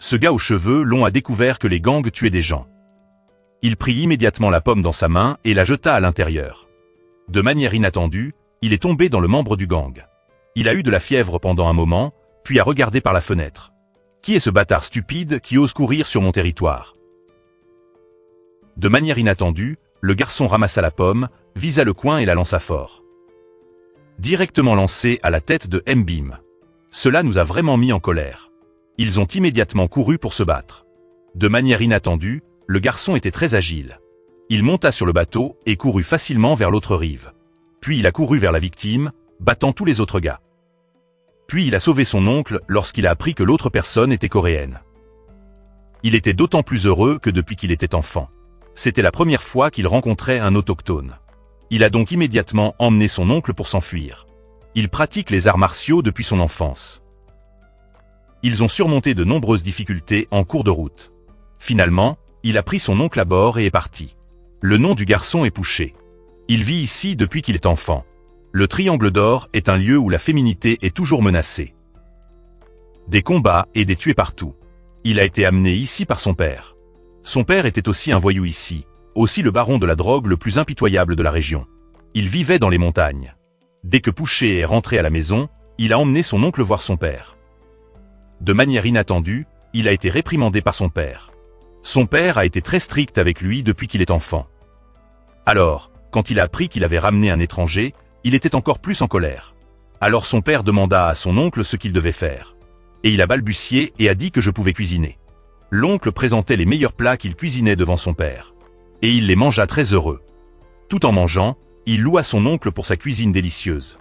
Ce gars aux cheveux longs a découvert que les gangs tuaient des gens. Il prit immédiatement la pomme dans sa main et la jeta à l'intérieur. De manière inattendue, il est tombé dans le membre du gang. Il a eu de la fièvre pendant un moment, puis a regardé par la fenêtre. Qui est ce bâtard stupide qui ose courir sur mon territoire? De manière inattendue, le garçon ramassa la pomme, visa le coin et la lança fort. Directement lancée à la tête de Mbim. Cela nous a vraiment mis en colère. Ils ont immédiatement couru pour se battre. De manière inattendue, le garçon était très agile. Il monta sur le bateau et courut facilement vers l'autre rive. Puis il a couru vers la victime, battant tous les autres gars. Puis il a sauvé son oncle lorsqu'il a appris que l'autre personne était coréenne. Il était d'autant plus heureux que depuis qu'il était enfant. C'était la première fois qu'il rencontrait un autochtone. Il a donc immédiatement emmené son oncle pour s'enfuir. Il pratique les arts martiaux depuis son enfance. Ils ont surmonté de nombreuses difficultés en cours de route. Finalement, il a pris son oncle à bord et est parti. Le nom du garçon est Pouché. Il vit ici depuis qu'il est enfant. Le Triangle d'Or est un lieu où la féminité est toujours menacée. Des combats et des tués partout. Il a été amené ici par son père. Son père était aussi un voyou ici, aussi le baron de la drogue le plus impitoyable de la région. Il vivait dans les montagnes. Dès que Pouché est rentré à la maison, il a emmené son oncle voir son père. De manière inattendue, il a été réprimandé par son père. Son père a été très strict avec lui depuis qu'il est enfant. Alors, quand il a appris qu'il avait ramené un étranger, il était encore plus en colère. Alors son père demanda à son oncle ce qu'il devait faire. Et il a balbutié et a dit que je pouvais cuisiner. L'oncle présentait les meilleurs plats qu'il cuisinait devant son père. Et il les mangea très heureux. Tout en mangeant, il loua son oncle pour sa cuisine délicieuse.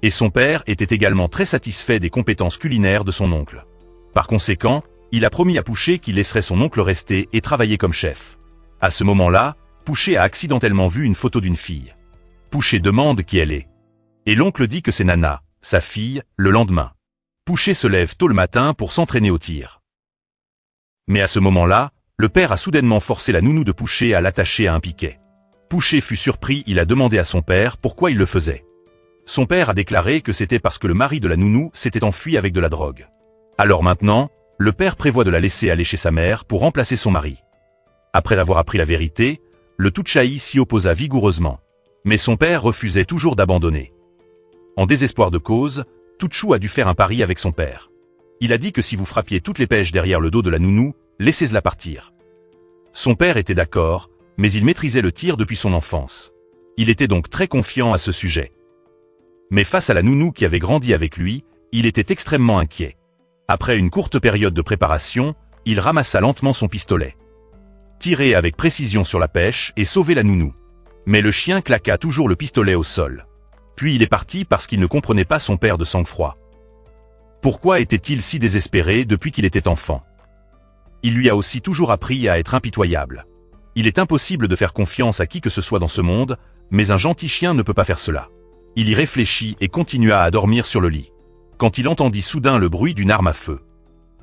Et son père était également très satisfait des compétences culinaires de son oncle. Par conséquent, il a promis à Pouché qu'il laisserait son oncle rester et travailler comme chef. À ce moment-là, Pouché a accidentellement vu une photo d'une fille. Pouché demande qui elle est. Et l'oncle dit que c'est Nana, sa fille, le lendemain. Pouché se lève tôt le matin pour s'entraîner au tir. Mais à ce moment-là, le père a soudainement forcé la nounou de Pouché à l'attacher à un piquet. Pouché fut surpris, il a demandé à son père pourquoi il le faisait. Son père a déclaré que c'était parce que le mari de la nounou s'était enfui avec de la drogue. Alors maintenant, le père prévoit de la laisser aller chez sa mère pour remplacer son mari. Après avoir appris la vérité, le Tutchaï s'y opposa vigoureusement. Mais son père refusait toujours d'abandonner. En désespoir de cause, Tutchou a dû faire un pari avec son père. Il a dit que si vous frappiez toutes les pêches derrière le dos de la nounou, laissez-la partir. Son père était d'accord, mais il maîtrisait le tir depuis son enfance. Il était donc très confiant à ce sujet. Mais face à la nounou qui avait grandi avec lui, il était extrêmement inquiet. Après une courte période de préparation, il ramassa lentement son pistolet. Tirait avec précision sur la pêche et sauvait la nounou. Mais le chien claqua toujours le pistolet au sol. Puis il est parti parce qu'il ne comprenait pas son père de sang-froid. Pourquoi était-il si désespéré depuis qu'il était enfant? Il lui a aussi toujours appris à être impitoyable. Il est impossible de faire confiance à qui que ce soit dans ce monde, mais un gentil chien ne peut pas faire cela. Il y réfléchit et continua à dormir sur le lit. Quand il entendit soudain le bruit d'une arme à feu.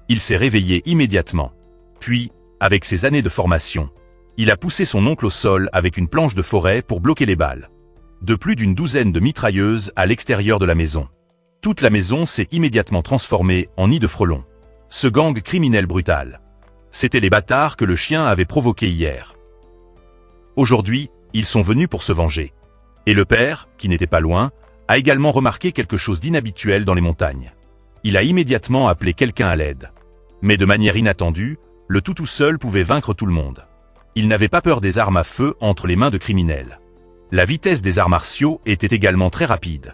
Il s'est réveillé immédiatement. Puis, avec ses années de formation, il a poussé son oncle au sol avec une planche de forêt pour bloquer les balles. De plus d'une douzaine de mitrailleuses à l'extérieur de la maison. Toute la maison s'est immédiatement transformée en nid de frelons. Ce gang criminel brutal. C'étaient les bâtards que le chien avait provoqués hier. Aujourd'hui, ils sont venus pour se venger. Et le père, qui n'était pas loin, a également remarqué quelque chose d'inhabituel dans les montagnes. Il a immédiatement appelé quelqu'un à l'aide. Mais de manière inattendue, le tout seul pouvait vaincre tout le monde. Il n'avait pas peur des armes à feu entre les mains de criminels. La vitesse des arts martiaux était également très rapide.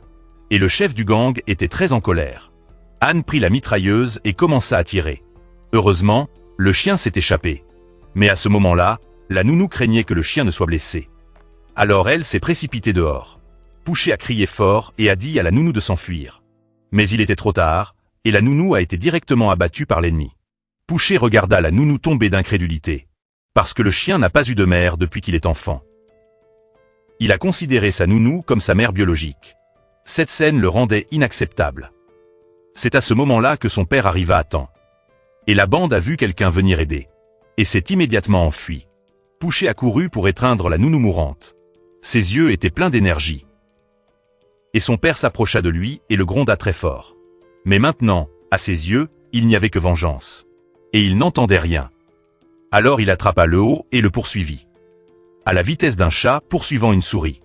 Et le chef du gang était très en colère. Anne prit la mitrailleuse et commença à tirer. Heureusement, le chien s'est échappé. Mais à ce moment-là, la nounou craignait que le chien ne soit blessé. Alors elle s'est précipitée dehors. Pouché a crié fort et a dit à la nounou de s'enfuir. Mais il était trop tard, et la nounou a été directement abattue par l'ennemi. Pouché regarda la nounou tomber d'incrédulité. Parce que le chien n'a pas eu de mère depuis qu'il est enfant. Il a considéré sa nounou comme sa mère biologique. Cette scène le rendait inacceptable. C'est à ce moment-là que son père arriva à temps. Et la bande a vu quelqu'un venir aider. Et s'est immédiatement enfui. Pouché a couru pour étreindre la nounou mourante. Ses yeux étaient pleins d'énergie. Et son père s'approcha de lui et le gronda très fort. Mais maintenant, à ses yeux, il n'y avait que vengeance. et il n'entendait rien. Alors il attrapa le haut et le poursuivit. À la vitesse d'un chat poursuivant une souris.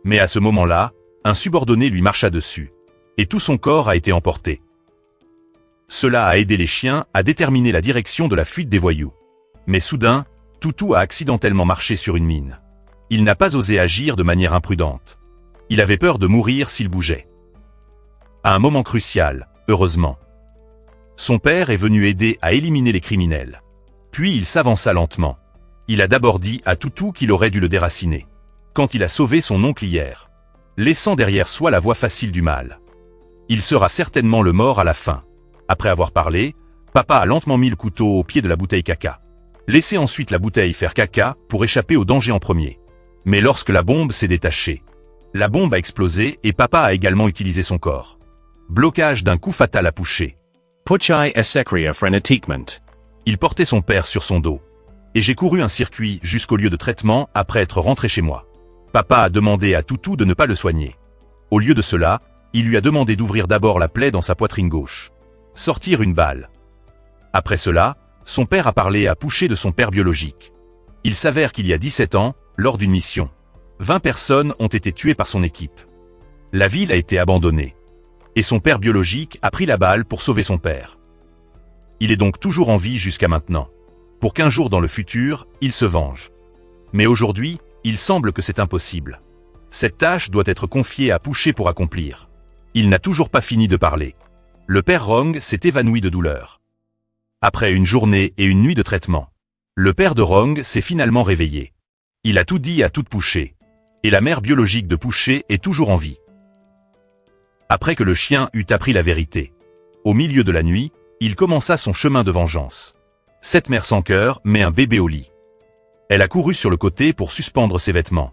Mais à ce moment-là, un subordonné lui marcha dessus. Et tout son corps a été emporté. Cela a aidé les chiens à déterminer la direction de la fuite des voyous. Mais soudain, Toutou a accidentellement marché sur une mine. Il n'a pas osé agir de manière imprudente. Il avait peur de mourir s'il bougeait. À un moment crucial, heureusement, son père est venu aider à éliminer les criminels. Puis il s'avança lentement. Il a d'abord dit à Toutou qu'il aurait dû le déraciner. Quand il a sauvé son oncle hier, laissant derrière soi la voie facile du mal. Il sera certainement le mort à la fin. Après avoir parlé, papa a lentement mis le couteau au pied de la bouteille caca. Laissez ensuite la bouteille faire caca pour échapper au danger en premier. Mais lorsque la bombe s'est détachée, la bombe a explosé et papa a également utilisé son corps. Blocage d'un coup fatal à Pouchet. Puchai Esekria Frenetikment. Il portait son père sur son dos. Et j'ai couru un circuit jusqu'au lieu de traitement après être rentré chez moi. Papa a demandé à Toutou de ne pas le soigner. Au lieu de cela, il lui a demandé d'ouvrir d'abord la plaie dans sa poitrine gauche. Sortir une balle. Après cela, son père a parlé à Pouchet de son père biologique. Il s'avère qu'il y a 17 ans, lors d'une mission, 20 personnes ont été tuées par son équipe. La ville a été abandonnée. Et son père biologique a pris la balle pour sauver son père. Il est donc toujours en vie jusqu'à maintenant. Pour qu'un jour dans le futur, il se venge. Mais aujourd'hui, il semble que c'est impossible. Cette tâche doit être confiée à Pouchet pour accomplir. Il n'a toujours pas fini de parler. Le père Rong s'est évanoui de douleur. Après une journée et une nuit de traitement, le père de Rong s'est finalement réveillé. Il a tout dit à toute Pouchet. Et la mère biologique de Pouchet est toujours en vie. Après que le chien eut appris la vérité, au milieu de la nuit, il commença son chemin de vengeance. Cette mère sans cœur met un bébé au lit. Elle a couru sur le côté pour suspendre ses vêtements.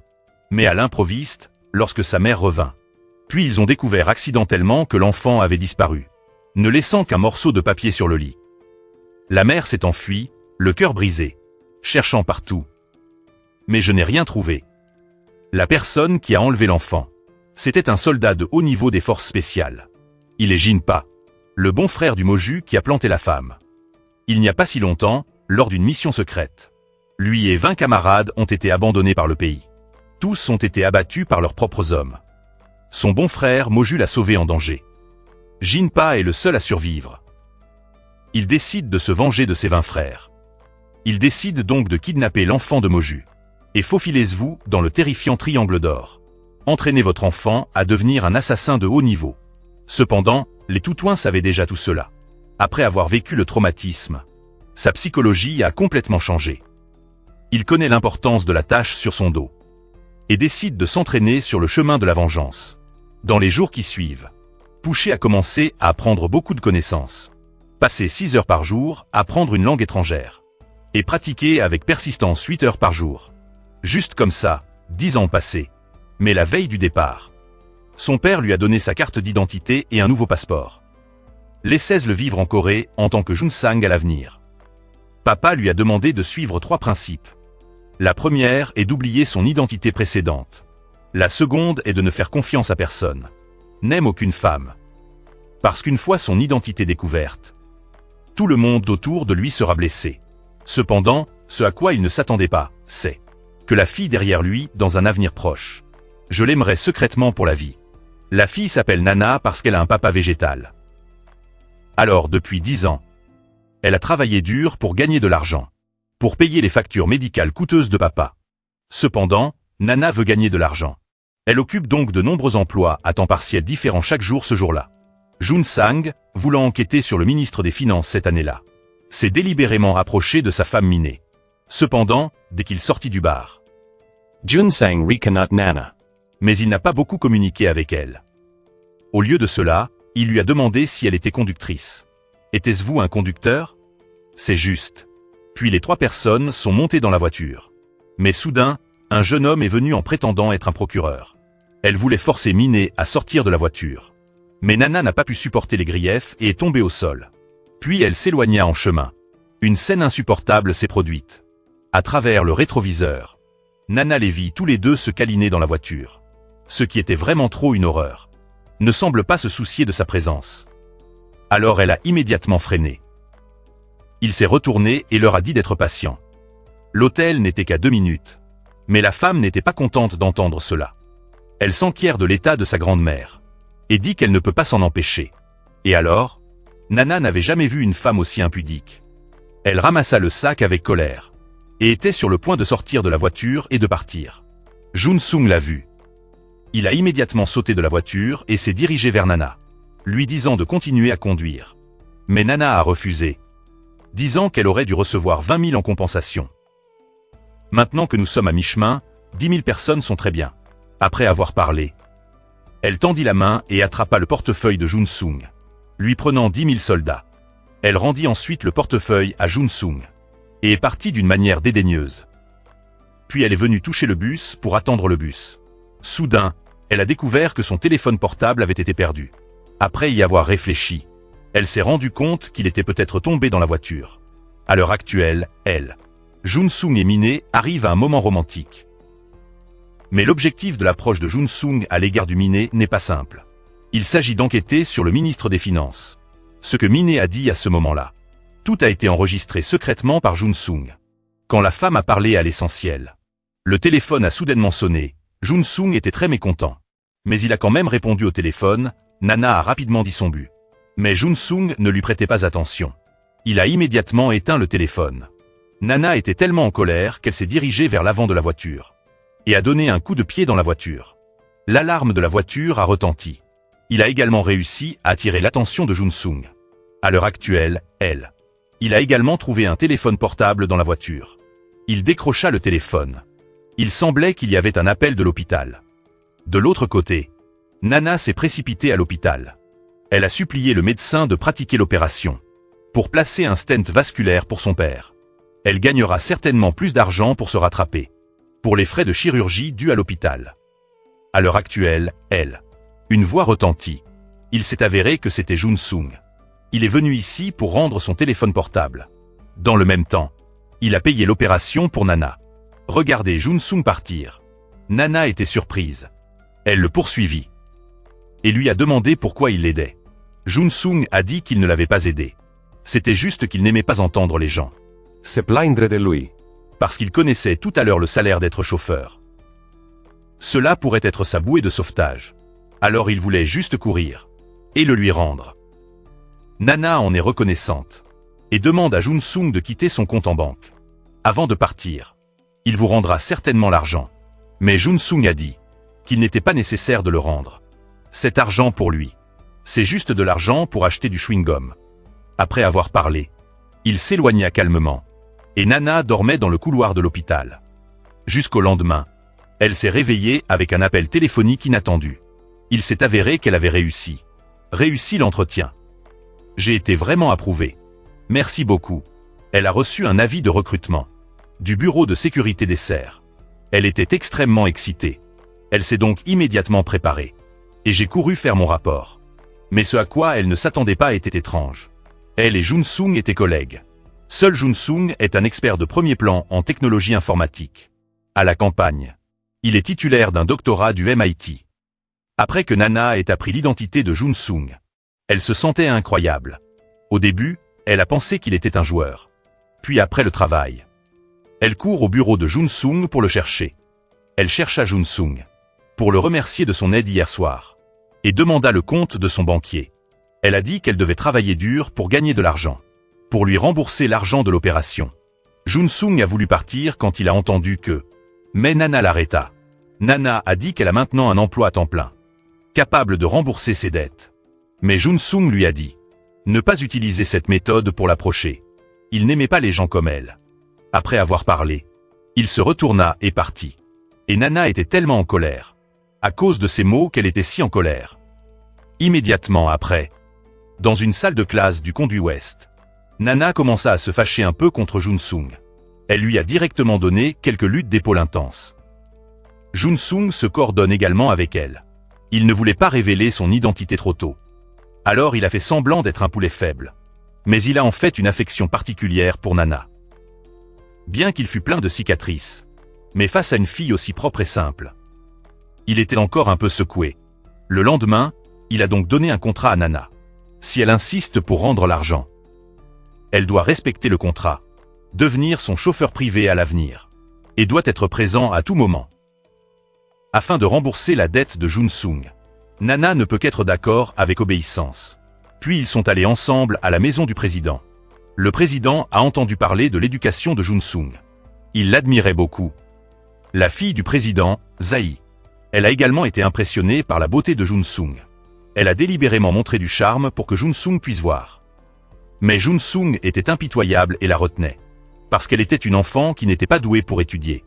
Mais à l'improviste, lorsque sa mère revint. Puis ils ont découvert accidentellement que l'enfant avait disparu, ne laissant qu'un morceau de papier sur le lit. La mère s'est enfuie, le cœur brisé, cherchant partout. Mais je n'ai rien trouvé. La personne qui a enlevé l'enfant, c'était un soldat de haut niveau des forces spéciales. Il est Jinpa, le bon frère du Moju qui a planté la femme. Il n'y a pas si longtemps, lors d'une mission secrète, lui et 20 camarades ont été abandonnés par le pays. Tous ont été abattus par leurs propres hommes. Son bon frère Moju l'a sauvé en danger. Jinpa est le seul à survivre. Il décide de se venger de ses 20 frères. Il décide donc de kidnapper l'enfant de Moju. Et faufilez-vous dans le terrifiant triangle d'or. Entraînez votre enfant à devenir un assassin de haut niveau. Cependant, les Toutouins savaient déjà tout cela. Après avoir vécu le traumatisme, sa psychologie a complètement changé. Il connaît l'importance de la tâche sur son dos. Et décide de s'entraîner sur le chemin de la vengeance. Dans les jours qui suivent, Pouchet a commencé à apprendre beaucoup de connaissances. Passer 6 heures par jour à apprendre une langue étrangère. Et pratiquer avec persistance 8 heures par jour. Juste comme ça, 10 ans passés. Mais la veille du départ, son père lui a donné sa carte d'identité et un nouveau passeport. Laissez-le vivre en Corée en tant que Junsang à l'avenir. Papa lui a demandé de suivre 3 principes. La première est d'oublier son identité précédente. La seconde est de ne faire confiance à personne. N'aime aucune femme. Parce qu'une fois son identité découverte, tout le monde autour de lui sera blessé. Cependant, ce à quoi il ne s'attendait pas, c'est que la fille derrière lui, dans un avenir proche, je l'aimerais secrètement pour la vie. La fille s'appelle Nana parce qu'elle a un papa végétal. Alors, depuis 10 ans, elle a travaillé dur pour gagner de l'argent, pour payer les factures médicales coûteuses de papa. Cependant, Nana veut gagner de l'argent. Elle occupe donc de nombreux emplois à temps partiel différents chaque jour ce jour-là. Junsang, voulant enquêter sur le ministre des Finances cette année-là, s'est délibérément approché de sa femme Minée. Cependant, dès qu'il sortit du bar, Junsang reconnaît Nana. Mais il n'a pas beaucoup communiqué avec elle. Au lieu de cela, il lui a demandé si elle était conductrice. Était-ce vous un conducteur? C'est juste. Puis les 3 personnes sont montées dans la voiture. Mais soudain, un jeune homme est venu en prétendant être un procureur. Elle voulait forcer Minée à sortir de la voiture. Mais Nana n'a pas pu supporter les griefs et est tombée au sol. Puis elle s'éloigna en chemin. Une scène insupportable s'est produite. À travers le rétroviseur, Nana les vit tous les deux se câliner dans la voiture. Ce qui était vraiment trop une horreur. Ne semble pas se soucier de sa présence. Alors elle a immédiatement freiné. Il s'est retourné et leur a dit d'être patient. L'hôtel n'était qu'à 2 minutes. Mais la femme n'était pas contente d'entendre cela. Elle s'enquiert de l'état de sa grande-mère. Et dit qu'elle ne peut pas s'en empêcher. Et alors, Nana n'avait jamais vu une femme aussi impudique. Elle ramassa le sac avec colère. Et était sur le point de sortir de la voiture et de partir. Jun Sung l'a vu. Il a immédiatement sauté de la voiture et s'est dirigé vers Nana, lui disant de continuer à conduire. Mais Nana a refusé, disant qu'elle aurait dû recevoir 20 000 en compensation. Maintenant que nous sommes à mi-chemin, 10 000 personnes sont très bien. Après avoir parlé, elle tendit la main et attrapa le portefeuille de Jun Sung, lui prenant 10 000 soldats. Elle rendit ensuite le portefeuille à Jun Sung et est partie d'une manière dédaigneuse. Puis elle est venue toucher le bus pour attendre le bus. Soudain, elle a découvert que son téléphone portable avait été perdu. Après y avoir réfléchi, elle s'est rendue compte qu'il était peut-être tombé dans la voiture. À l'heure actuelle, Jun Sung et Miné arrivent à un moment romantique. Mais l'objectif de l'approche de Jun Sung à l'égard du Miné n'est pas simple. Il s'agit d'enquêter sur le ministre des Finances. Ce que Miné a dit à ce moment-là. Tout a été enregistré secrètement par Jun Sung. Quand la femme a parlé à l'essentiel, le téléphone a soudainement sonné. Jun Sung était très mécontent. Mais il a quand même répondu au téléphone. Nana a rapidement dit son but. Mais Jun Sung ne lui prêtait pas attention. Il a immédiatement éteint le téléphone. Nana était tellement en colère qu'elle s'est dirigée vers l'avant de la voiture et a donné un coup de pied dans la voiture. L'alarme de la voiture a retenti. Il a également réussi à attirer l'attention de Jun Sung. À l'heure actuelle, il a également trouvé un téléphone portable dans la voiture. Il décrocha le téléphone. Il semblait qu'il y avait un appel de l'hôpital. De l'autre côté, Nana s'est précipitée à l'hôpital. Elle a supplié le médecin de pratiquer l'opération pour placer un stent vasculaire pour son père. Elle gagnera certainement plus d'argent pour se rattraper pour les frais de chirurgie dus à l'hôpital. À l'heure actuelle, une voix retentit. Il s'est avéré que c'était Jun Sung. Il est venu ici pour rendre son téléphone portable. Dans le même temps, il a payé l'opération pour Nana. Regardez Jun Sung partir. Nana était surprise. Elle le poursuivit et lui a demandé pourquoi il l'aidait. Jun Sung a dit qu'il ne l'avait pas aidé. C'était juste qu'il n'aimait pas entendre les gens se plaindre de lui. Parce qu'il connaissait tout à l'heure le salaire d'être chauffeur. Cela pourrait être sa bouée de sauvetage. Alors il voulait juste courir et le lui rendre. Nana en est reconnaissante et demande à Jun Sung de quitter son compte en banque. Avant de partir, il vous rendra certainement l'argent. Mais Jun Sung a dit qu'il n'était pas nécessaire de le rendre. Cet argent pour lui, c'est juste de l'argent pour acheter du chewing-gum. Après avoir parlé, il s'éloigna calmement. Et Nana dormait dans le couloir de l'hôpital. Jusqu'au lendemain, elle s'est réveillée avec un appel téléphonique inattendu. Il s'est avéré qu'elle avait réussi l'entretien. J'ai été vraiment approuvée. Merci beaucoup. Elle a reçu un avis de recrutement du bureau de sécurité des serres. Elle était extrêmement excitée. Elle s'est donc immédiatement préparée. Et j'ai couru faire mon rapport. Mais ce à quoi elle ne s'attendait pas était étrange. Elle et Jun Sung étaient collègues. Seul Jun Sung est un expert de premier plan en technologie informatique. À la campagne, il est titulaire d'un doctorat du MIT. Après que Nana ait appris l'identité de Jun Sung, elle se sentait incroyable. Au début, elle a pensé qu'il était un joueur. Puis après le travail, elle court au bureau de Jun Sung pour le chercher. Elle chercha Jun Sung pour le remercier de son aide hier soir et demanda le compte de son banquier. Elle a dit qu'elle devait travailler dur pour gagner de l'argent, pour lui rembourser l'argent de l'opération. Jun Sung a voulu partir quand il a entendu que... Mais Nana l'arrêta. Nana a dit qu'elle a maintenant un emploi à temps plein, capable de rembourser ses dettes. Mais Jun Sung lui a dit ne pas utiliser cette méthode pour l'approcher. Il n'aimait pas les gens comme elle. Après avoir parlé, il se retourna et partit. Et Nana était tellement en colère, à cause de ces mots qu'elle était si en colère. Immédiatement après, dans une salle de classe du conduit ouest, Nana commença à se fâcher un peu contre Jun Sung. Elle lui a directement donné quelques luttes d'épaule intenses. Jun Sung se coordonne également avec elle. Il ne voulait pas révéler son identité trop tôt. Alors il a fait semblant d'être un poulet faible. Mais il a en fait une affection particulière pour Nana. Bien qu'il fût plein de cicatrices, mais face à une fille aussi propre et simple, il était encore un peu secoué. Le lendemain, il a donc donné un contrat à Nana. Si elle insiste pour rendre l'argent, Elle doit respecter le contrat, devenir son chauffeur privé à l'avenir, et doit être présent à tout moment. Afin de rembourser la dette de Jun Sung, Nana ne peut qu'être d'accord avec obéissance. Puis ils sont allés ensemble à la maison du président. Le président a entendu parler de l'éducation de Jun Sung. Il l'admirait beaucoup. La fille du président, Zahi. Elle a également été impressionnée par la beauté de Jun Sung. Elle a délibérément montré du charme pour que Jun Sung puisse voir. Mais Jun Sung était impitoyable et la retenait. Parce qu'elle était une enfant qui n'était pas douée pour étudier.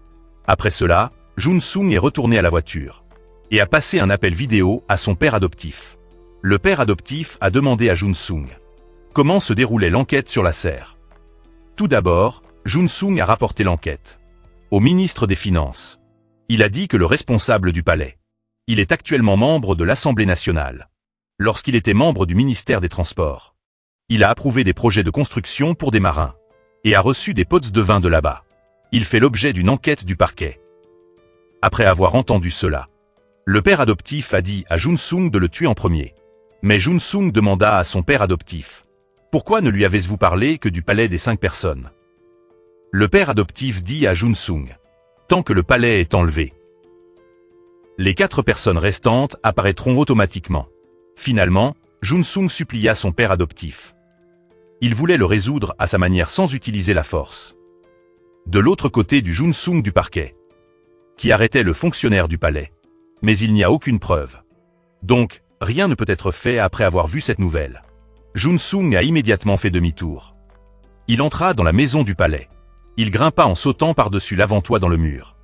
Après cela, Jun Sung est retourné à la voiture et a passé un appel vidéo à son père adoptif. Le père adoptif a demandé à Jun Sung comment se déroulait l'enquête sur la serre. Tout d'abord, Jun Sung a rapporté l'enquête au ministre des Finances. Il a dit que le responsable du palais, il est actuellement membre de l'Assemblée nationale. Lorsqu'il était membre du ministère des Transports, il a approuvé des projets de construction pour des marins et a reçu des pots de vin de là-bas. Il fait l'objet d'une enquête du parquet. Après avoir entendu cela, le père adoptif a dit à Jun Sung de le tuer en premier. Mais Jun Sung demanda à son père adoptif: « Pourquoi ne lui avez-vous parlé que du palais des 5 personnes ?» Le père adoptif dit à Jun Sung: « Tant que le palais est enlevé, les 4 personnes restantes apparaîtront automatiquement. » Finalement, Jun Sung supplia son père adoptif. Il voulait le résoudre à sa manière sans utiliser la force. De l'autre côté du Jun Sung du parquet, qui arrêtait le fonctionnaire du palais. Mais il n'y a aucune preuve. Donc, rien ne peut être fait après avoir vu cette nouvelle. Jun Sung a immédiatement fait demi-tour. Il entra dans la maison du palais. Il grimpa en sautant par-dessus l'avant-toit dans le mur.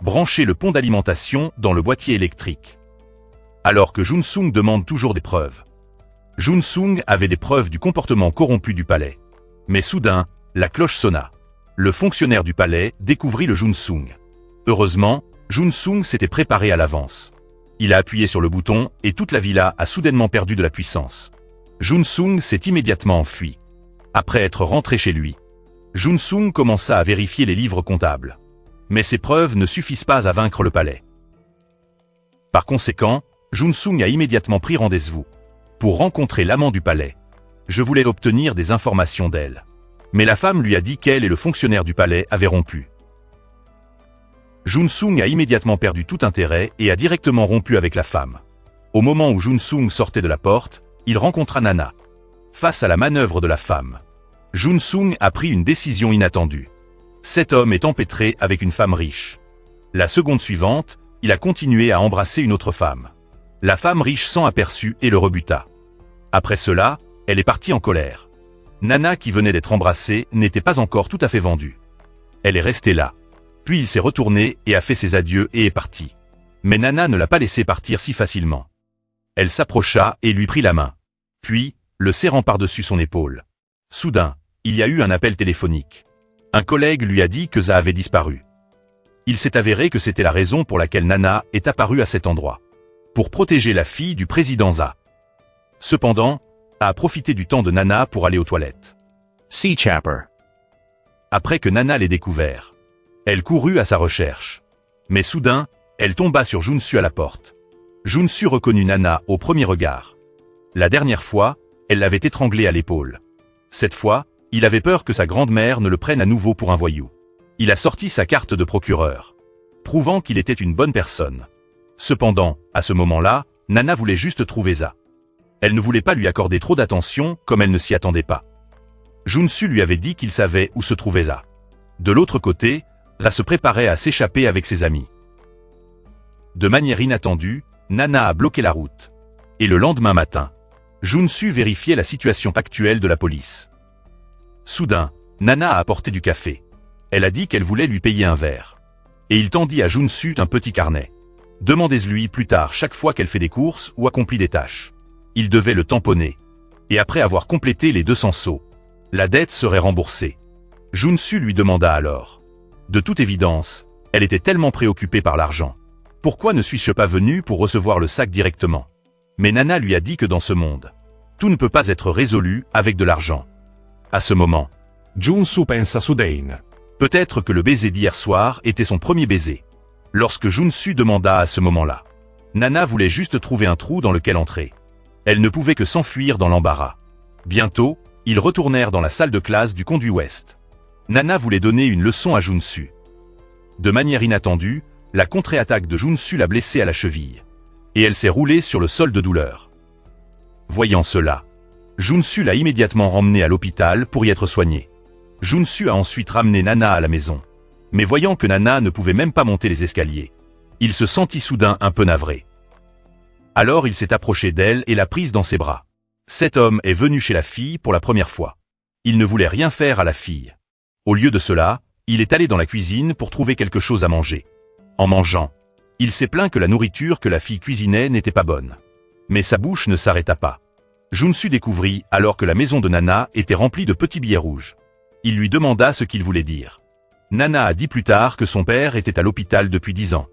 Brancher le pont d'alimentation dans le boîtier électrique. Alors que Jun Sung demande toujours des preuves. Jun Sung avait des preuves du comportement corrompu du palais. Mais soudain, la cloche sonna. Le fonctionnaire du palais découvrit le Jun Sung. Heureusement, Jun Sung s'était préparé à l'avance. Il a appuyé sur le bouton et toute la villa a soudainement perdu de la puissance. Jun Sung s'est immédiatement enfui. Après être rentré chez lui, Jun Sung commença à vérifier les livres comptables. Mais ces preuves ne suffisent pas à vaincre le palais. Par conséquent, Jun Sung a immédiatement pris rendez-vous pour rencontrer l'amant du palais. Je voulais obtenir des informations d'elle. Mais la femme lui a dit qu'elle et le fonctionnaire du palais avaient rompu. Jun Sung a immédiatement perdu tout intérêt et a directement rompu avec la femme. Au moment où Jun Sung sortait de la porte, il rencontra Nana. Face à la manœuvre de la femme, Jun Sung a pris une décision inattendue. Cet homme est empêtré avec une femme riche. La seconde suivante, il a continué à embrasser une autre femme. La femme riche s'en aperçut et le rebuta. Après cela, elle est partie en colère. Nana, qui venait d'être embrassée, n'était pas encore tout à fait vendue. Elle est restée là. Puis il s'est retourné et a fait ses adieux et est parti. Mais Nana ne l'a pas laissé partir si facilement. Elle s'approcha et lui prit la main. Puis, le serrant par-dessus son épaule. Soudain, il y a eu un appel téléphonique. Un collègue lui a dit que Za avait disparu. Il s'est avéré que c'était la raison pour laquelle Nana est apparue à cet endroit. Pour protéger la fille du président Za. Cependant, a profité du temps de Nana pour aller aux toilettes. Sea Chapper. Après que Nana l'ait découvert, elle courut à sa recherche. Mais soudain, elle tomba sur Junsu à la porte. Junsu reconnut Nana au premier regard. La dernière fois, elle l'avait étranglé à l'épaule. Cette fois, il avait peur que sa grande-mère ne le prenne à nouveau pour un voyou. Il a sorti sa carte de procureur, prouvant qu'il était une bonne personne. Cependant, à ce moment-là, Nana voulait juste trouver Za. Elle ne voulait pas lui accorder trop d'attention comme elle ne s'y attendait pas. Junsu lui avait dit qu'il savait où se trouvait Za. De l'autre côté, Za se préparait à s'échapper avec ses amis. De manière inattendue, Nana a bloqué la route. Et le lendemain matin, Junsu vérifiait la situation actuelle de la police. Soudain, Nana a apporté du café. Elle a dit qu'elle voulait lui payer un verre. Et il tendit à Junsu un petit carnet. Demandez-lui plus tard chaque fois qu'elle fait des courses ou accomplit des tâches. Il devait le tamponner. Et après avoir complété les 200 seaux, la dette serait remboursée. Junsu lui demanda alors. De toute évidence, elle était tellement préoccupée par l'argent. Pourquoi ne suis-je pas venu pour recevoir le sac directement? Mais Nana lui a dit que dans ce monde, tout ne peut pas être résolu avec de l'argent. À ce moment, Junsu pensa su Dane. Peut-être que le baiser d'hier soir était son premier baiser. Lorsque Junsu demanda à ce moment-là, Nana voulait juste trouver un trou dans lequel entrer. Elle ne pouvait que s'enfuir dans l'embarras. Bientôt, Ils retournèrent dans la salle de classe du conduit ouest. Nana voulait donner une leçon à Junsu. De manière inattendue, la contre-attaque de Junsu l'a blessée à la cheville. Et elle s'est roulée sur le sol de douleur. Voyant cela, Junsu l'a immédiatement ramenée à l'hôpital pour y être soignée. Junsu a ensuite ramené Nana à la maison. Mais voyant que Nana ne pouvait même pas monter les escaliers, il se sentit soudain un peu navré. Alors il s'est approché d'elle et l'a prise dans ses bras. Cet homme est venu chez la fille pour la première fois. Il ne voulait rien faire à la fille. Au lieu de cela, il est allé dans la cuisine pour trouver quelque chose à manger. En mangeant, il s'est plaint que la nourriture que la fille cuisinait n'était pas bonne. Mais sa bouche ne s'arrêta pas. Junsu découvrit alors que la maison de Nana était remplie de petits billets rouges. Il lui demanda ce qu'il voulait dire. Nana a dit plus tard que son père était à l'hôpital depuis 10 ans.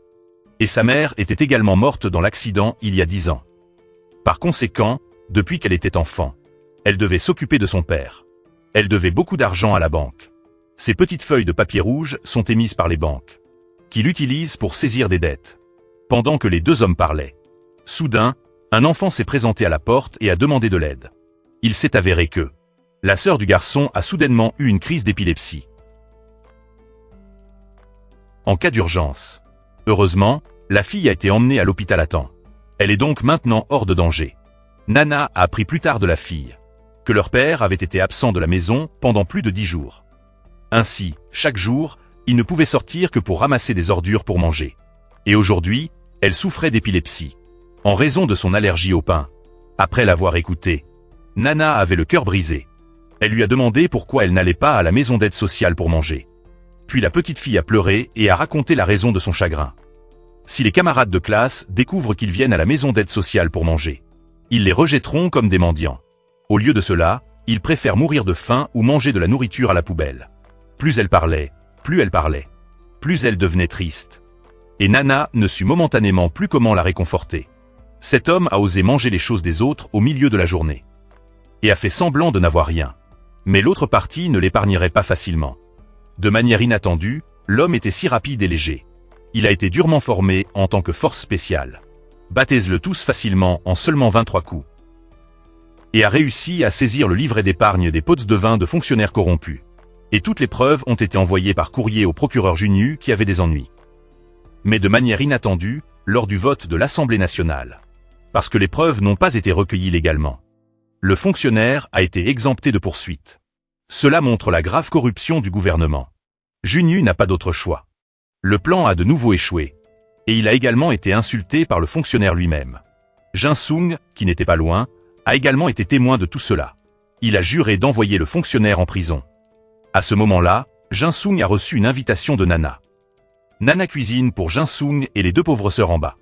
Et sa mère était également morte dans l'accident il y a 10 ans. Par conséquent, depuis qu'elle était enfant, elle devait s'occuper de son père. Elle devait beaucoup d'argent à la banque. Ces petites feuilles de papier rouge sont émises par les banques, qui l'utilisent pour saisir des dettes. Pendant que les deux hommes parlaient, soudain, un enfant s'est présenté à la porte et a demandé de l'aide. Il s'est avéré que la sœur du garçon a soudainement eu une crise d'épilepsie. En cas d'urgence. Heureusement, la fille a été emmenée à l'hôpital à temps. Elle est donc maintenant hors de danger. Nana a appris plus tard de la fille que leur père avait été absent de la maison pendant plus de 10 jours. Ainsi, chaque jour, il ne pouvait sortir que pour ramasser des ordures pour manger. Et aujourd'hui, elle souffrait d'épilepsie, en raison de son allergie au pain. Après l'avoir écoutée, Nana avait le cœur brisé. Elle lui a demandé pourquoi elle n'allait pas à la maison d'aide sociale pour manger. Puis la petite fille a pleuré et a raconté la raison de son chagrin. Si les camarades de classe découvrent qu'ils viennent à la maison d'aide sociale pour manger, ils les rejetteront comme des mendiants. Au lieu de cela, ils préfèrent mourir de faim ou manger de la nourriture à la poubelle. Plus elle parlait, plus elle devenait triste. Et Nana ne sut momentanément plus comment la réconforter. Cet homme a osé manger les choses des autres au milieu de la journée. Et a fait semblant de n'avoir rien. Mais l'autre partie ne l'épargnerait pas facilement. De manière inattendue, l'homme était si rapide et léger. Il a été durement formé en tant que force spéciale. Battaise-le tous facilement en seulement 23 coups. Et a réussi à saisir le livret d'épargne des pots de vin de fonctionnaires corrompus. Et toutes les preuves ont été envoyées par courrier au procureur Junyu qui avait des ennuis. Mais de manière inattendue, lors du vote de l'Assemblée nationale. Parce que les preuves n'ont pas été recueillies légalement. Le fonctionnaire a été exempté de poursuite. Cela montre la grave corruption du gouvernement. Junyu n'a pas d'autre choix. Le plan a de nouveau échoué. Et il a également été insulté par le fonctionnaire lui-même. Jin-sung, qui n'était pas loin, a également été témoin de tout cela. Il a juré d'envoyer le fonctionnaire en prison. À ce moment-là, Jin-sung a reçu une invitation de Nana. Nana cuisine pour Jin-sung et les deux pauvres sœurs en bas.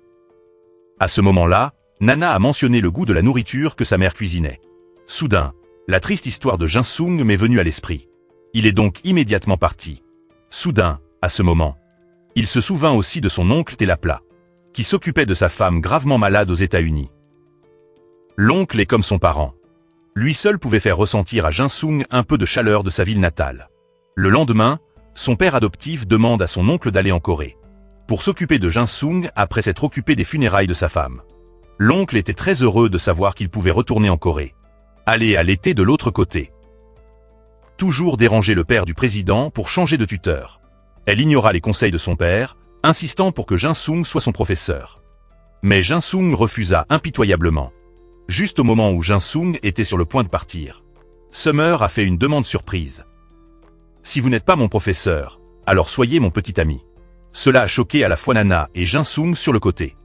À ce moment-là, Nana a mentionné le goût de la nourriture que sa mère cuisinait. Soudain, la triste histoire de Jin-sung m'est venue à l'esprit. Il est donc immédiatement parti. Soudain, à ce moment, il se souvint aussi de son oncle Telapla, qui s'occupait de sa femme gravement malade aux États-Unis. L'oncle est comme son parent. Lui seul pouvait faire ressentir à Jin-sung un peu de chaleur de sa ville natale. Le lendemain, son père adoptif demande à son oncle d'aller en Corée, pour s'occuper de Jin-sung après s'être occupé des funérailles de sa femme. L'oncle était très heureux de savoir qu'il pouvait retourner en Corée. Aller à l'été de l'autre côté. Toujours déranger le père du président pour changer de tuteur. Elle ignora les conseils de son père, insistant pour que Jin-sung soit son professeur. Mais Jin-sung refusa impitoyablement. Juste au moment où Jin-sung était sur le point de partir, Summer a fait une demande surprise. Si vous n'êtes pas mon professeur, alors soyez mon petit ami. Cela a choqué à la fois Nana et Jin-sung sur le côté.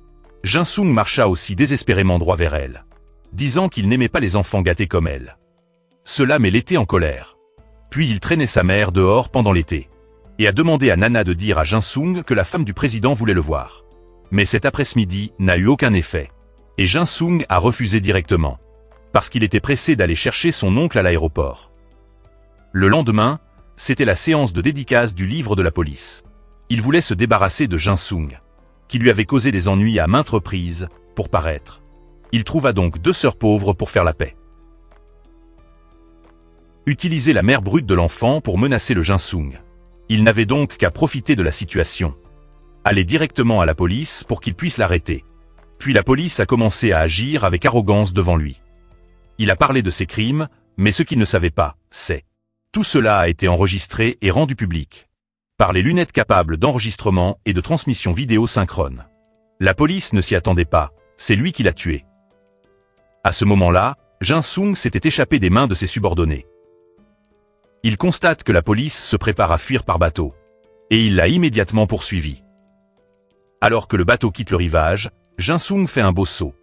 Jin-sung marcha aussi désespérément droit vers elle, disant qu'il n'aimait pas les enfants gâtés comme elle. Cela met l'été en colère. Puis il traînait sa mère dehors pendant l'été, et a demandé à Nana de dire à Jin-sung que la femme du président voulait le voir. Mais cet après-midi n'a eu aucun effet, et Jin-sung a refusé directement, parce qu'il était pressé d'aller chercher son oncle à l'aéroport. Le lendemain, c'était la séance de dédicace du livre de la police. Il voulait se débarrasser de Jin-sung, qui lui avait causé des ennuis à maintes reprises, pour paraître. Il trouva donc deux sœurs pauvres pour faire la paix. Utiliser la mère brute de l'enfant pour menacer le Jin-sung. Il n'avait donc qu'à profiter de la situation. Aller directement à la police pour qu'il puisse l'arrêter. Puis la police a commencé à agir avec arrogance devant lui. Il a parlé de ses crimes, Mais ce qu'il ne savait pas, c'est tout cela a été enregistré et rendu public par les lunettes capables d'enregistrement et de transmission vidéo synchrone. La police ne s'y attendait pas, c'est lui qui l'a tué. À ce moment-là, Jin-sung s'était échappé des mains de ses subordonnés. Il constate que la police se prépare à fuir par bateau. Et il l'a immédiatement poursuivi. Alors que le bateau quitte le rivage, Jin-sung fait un beau saut.